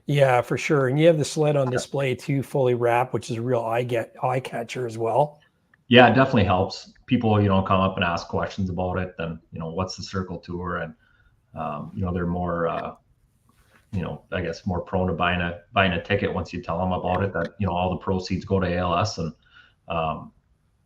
Yeah, for sure. And you have the sled on display too, fully wrapped, which is a real eye catcher as well. Yeah, it definitely helps. People, you know, come up and ask questions about it. Then, you know, what's the Circle Tour? And you know, they're more you know, I guess more prone to buying a ticket once you tell them about it, that, you know, all the proceeds go to ALS. And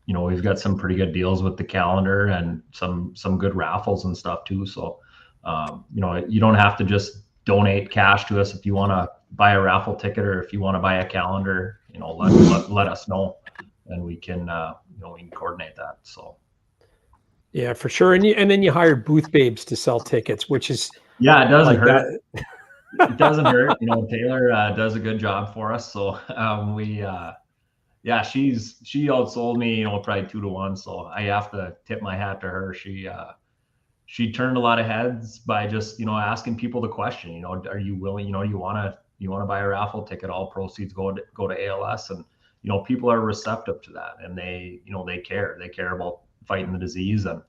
you know, we've got some pretty good deals with the calendar and some good raffles and stuff too. So you know, you don't have to just donate cash to us if you want to buy a raffle ticket, or if you want to buy a calendar, you know, let us know, and we can you know, we can coordinate that. So yeah, for sure. And then you hire booth babes to sell tickets, which is, yeah, it doesn't like hurt. It doesn't hurt. You know, Taylor does a good job for us. So we yeah, she outsold me, you know, probably 2 to 1. So I have to tip my hat to her. She turned a lot of heads by just, you know, asking people the question, you know, are you willing, you know, you want to buy a raffle ticket, all proceeds go to ALS. And, you know, people are receptive to that, and they, you know, they care about fighting the disease, and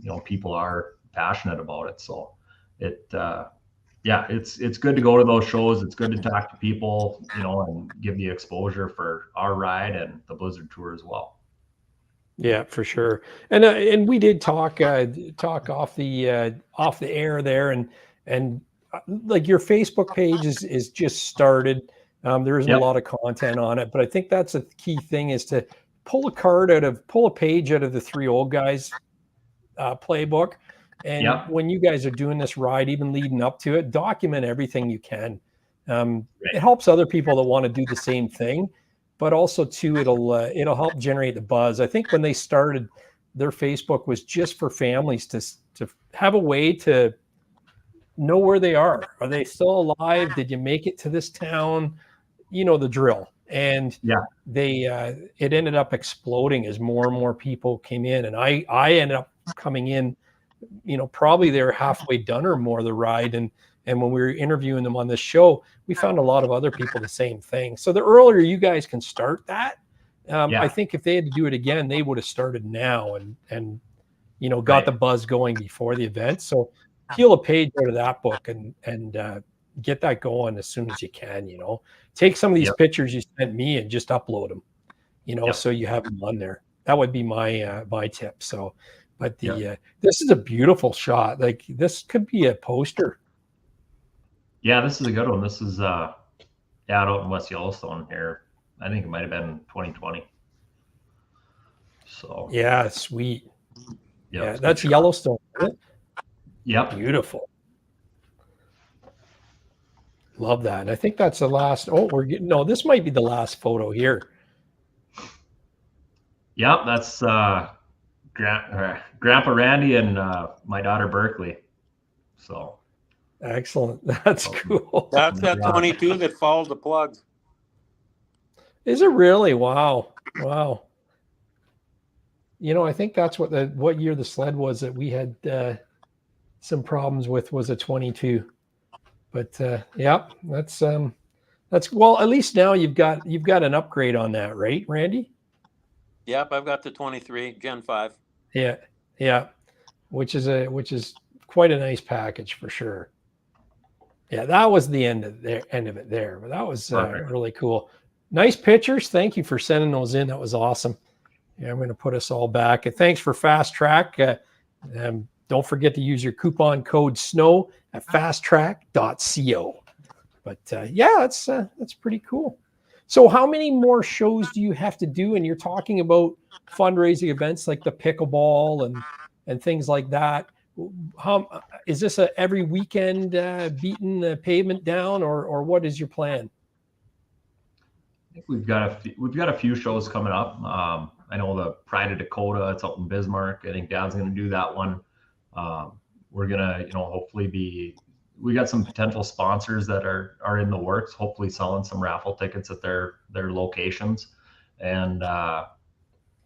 you know, people are passionate about it. So it yeah, it's good to go to those shows. It's good to talk to people, you know, and give the exposure for our ride and the Blizzard Tour as well. Yeah, for sure. And we did talk off the air there, and like your Facebook page is just started. There isn't a lot of content on it, but I think that's a key thing, is to pull a page out of the Three Old Guys playbook. And when you guys are doing this ride, even leading up to it, document everything you can. It helps other people that want to do the same thing, but also too, it'll help generate the buzz. I think when they started, their Facebook was just for families to have a way to know where they are. Are they still alive? Did you make it to this town? You know, the drill. And it ended up exploding as more and more people came in, and I ended up coming in, you know, probably they were halfway done or more the ride. And when we were interviewing them on this show, we found a lot of other people the same thing. So the earlier you guys can start that, I think if they had to do it again, they would have started now and you know, got the buzz going before the event. So peel a page out of that book and get that going as soon as you can. You know, take some of these pictures you sent me and just upload them, you know, so you have them on there. That would be my tip. So, but this is a beautiful shot. Like, this could be a poster. Yeah, this is a good one. This is out in West Yellowstone here. I think it might have been 2020. So yeah, sweet. Yeah, that's Yellowstone, isn't it? Yep. Beautiful. Love that. And I think that's the last. Oh, no, this might be the last photo here. Yep, that's Grandpa Randy and my daughter Berkeley. So excellent. That's cool. That's that 22 that followed the plugs. Is it really? Wow. You know, I think that's what year the sled was that we had some problems with, was a 22. But that's well, at least now you've got an upgrade on that, right, Randy? Yep, I've got the 23 Gen 5. Yeah, which is quite a nice package for sure. Yeah, that was the end of it there, but that was really cool. Nice pictures. Thank you for sending those in. That was awesome. Yeah, I'm going to put us all back. And thanks for Fast Track. Don't forget to use your coupon code SNOW at fasttrack.co. But yeah, that's pretty cool. So how many more shows do you have to do? And you're talking about fundraising events like the pickleball and things like that. How is this a every weekend beating the pavement down, or what is your plan? I think we've got a few shows coming up. I know the Pride of Dakota, it's out in Bismarck. I think Dad's going to do that one. We're gonna, hopefully we got some potential sponsors that are in the works, hopefully selling some raffle tickets at their locations. And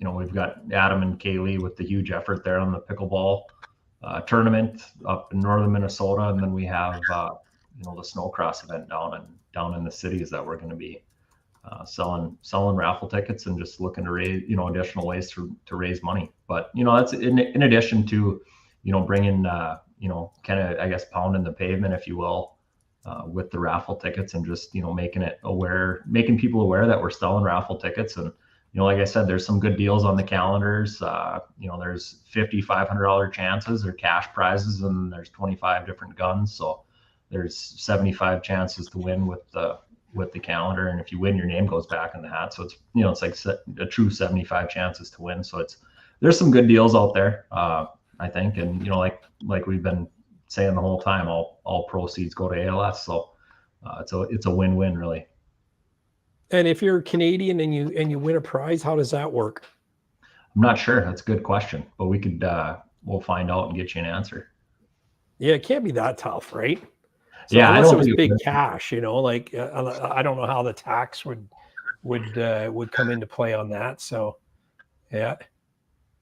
we've got Adam and Kaylee with the huge effort there on the pickleball tournament up in northern Minnesota, and then we have the snowcross event down in the cities that we're going to be selling raffle tickets and just looking to raise additional ways to raise money. But that's in addition to bringing kind of, I guess, pounding the pavement, if you will, with the raffle tickets, and just making people aware that we're selling raffle tickets. And like I said, there's some good deals on the calendars. There's $50, $500 chances or cash prizes, and there's 25 different guns. So there's 75 chances to win with the calendar. And if you win, your name goes back in the hat. So it's, it's like a true 75 chances to win. So there's some good deals out there, I think. And, like we've been saying the whole time, all proceeds go to ALS. So it's a win-win, really. And if you're Canadian and you win a prize, how does that work? I'm not sure. That's a good question, but we'll find out and get you an answer. Yeah, it can't be that tough, right? So yeah, unless it was big cash, I don't know how the tax would come into play on that. So, yeah,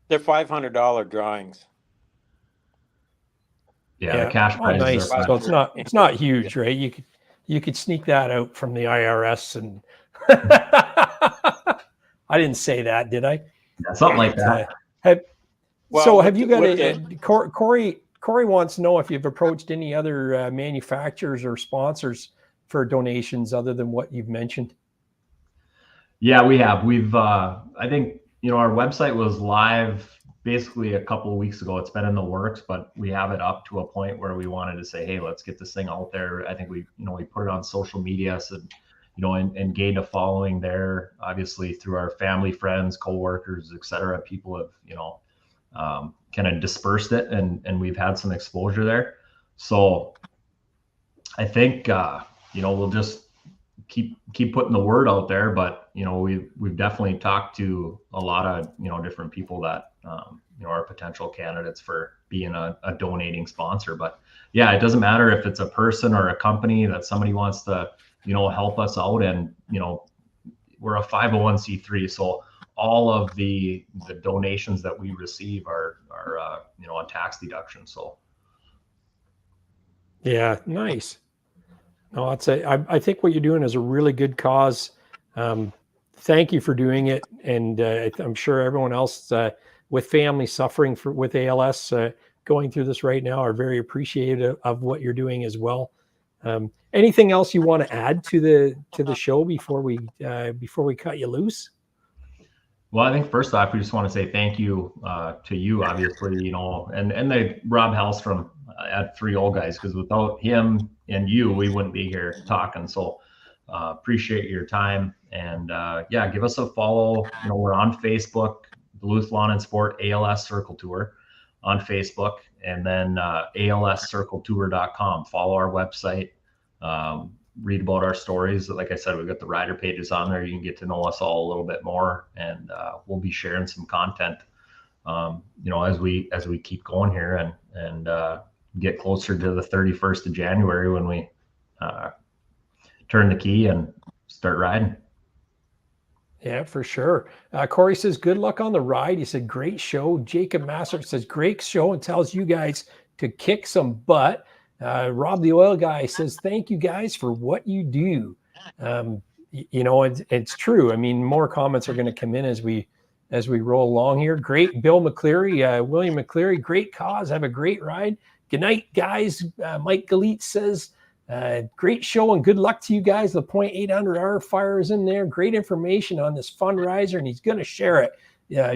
they're $500 drawings. Yeah, the cash prizes. Nice. So it's not huge, right? You could sneak that out from the IRS, and I didn't say that, did I? Yeah, something like that. Have you got Corey wants to know if you've approached any other manufacturers or sponsors for donations other than what you've mentioned. Yeah, we have. We've, I think, our website was live basically a couple of weeks ago. It's been in the works, but we have it up to a point where we wanted to say, hey, let's get this thing out there. I think we put it on social media, so, and gained a following there, obviously through our family, friends, coworkers, et cetera. People have, kind of dispersed it, and we've had some exposure there. So I think, we'll just keep putting the word out there, but, we've definitely talked to a lot of, different people that, are potential candidates for being a donating sponsor. But yeah, it doesn't matter if it's a person or a company that somebody wants to, help us out. And, we're a 501c3. So all of the donations that we receive are on tax deduction. So. Yeah. Nice. No, I think what you're doing is a really good cause. Thank you for doing it. And I'm sure everyone else with family suffering with ALS going through this right now are very appreciative of what you're doing as well. Anything else you want to add to the show before we cut you loose? Well, I think first off, we just want to say thank you to you, obviously, and the Rob Hellstrom at Three Old Guys, because without him and you, we wouldn't be here talking. So appreciate your time, and give us a follow. We're on Facebook, Duluth Lawn and Sport ALS Circle Tour on Facebook, and then ALSCircleTour.com. Follow our website. Read about our stories. Like I said, we've got the rider pages on there. You can get to know us all a little bit more, and we'll be sharing some content, as we keep going here and get closer to the 31st of January when we turn the key and start riding. Yeah, for sure. Corey says, good luck on the ride. He said, great show. Jacob Masser says, great show, and tells you guys to kick some butt. Rob the Oil Guy says, thank you guys for what you do. It's true. I mean, more comments are going to come in as we roll along here. Great. Bill McCleary, William McCleary, great cause. Have a great ride. Good night, guys. Mike Galit says, great show and good luck to you guys. The 0.800R fire is in there. Great information on this fundraiser, and he's going to share it.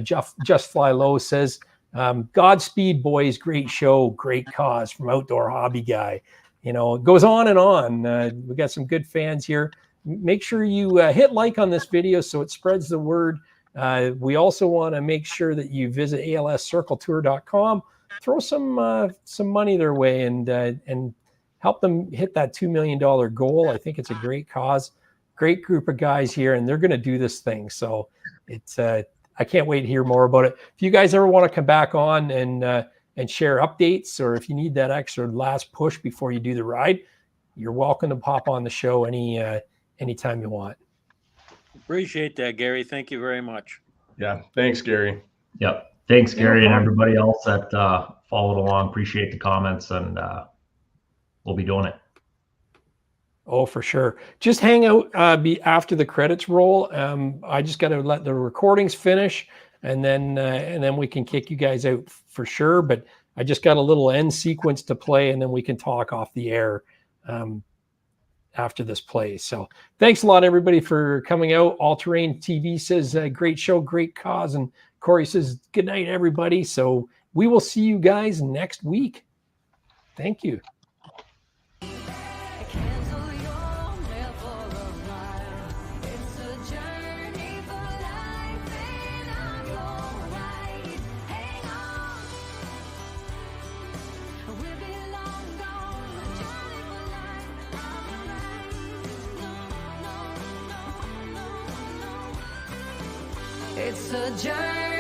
Just Fly Low says, Godspeed, boys. Great show, great cause from Outdoor Hobby Guy. you know, it goes on and on. We got some good fans here. Make sure you hit like on this video so it spreads the word. We also want to make sure that you visit alscircletour.com, throw some money their way, and help them hit that $2 million goal. I think it's a great cause, great group of guys here, and they're going to do this thing. So it's I can't wait to hear more about it. If you guys ever want to come back on and share updates, or if you need that extra last push before you do the ride, you're welcome to pop on the show anytime you want. Appreciate that, Gary. Thank you very much. Yeah. Thanks, Gary. Yep. Thanks, Gary, No and problem. everybody else that followed along. Appreciate the comments, and we'll be doing it. Oh, for sure. Just hang out after the credits roll. I just got to let the recordings finish, and then we can kick you guys out for sure. But I just got a little end sequence to play, and then we can talk off the air after this plays. So thanks a lot, everybody, for coming out. All Terrain TV says great show, great cause, and Corey says good night, everybody. So we will see you guys next week. Thank you. It's a journey.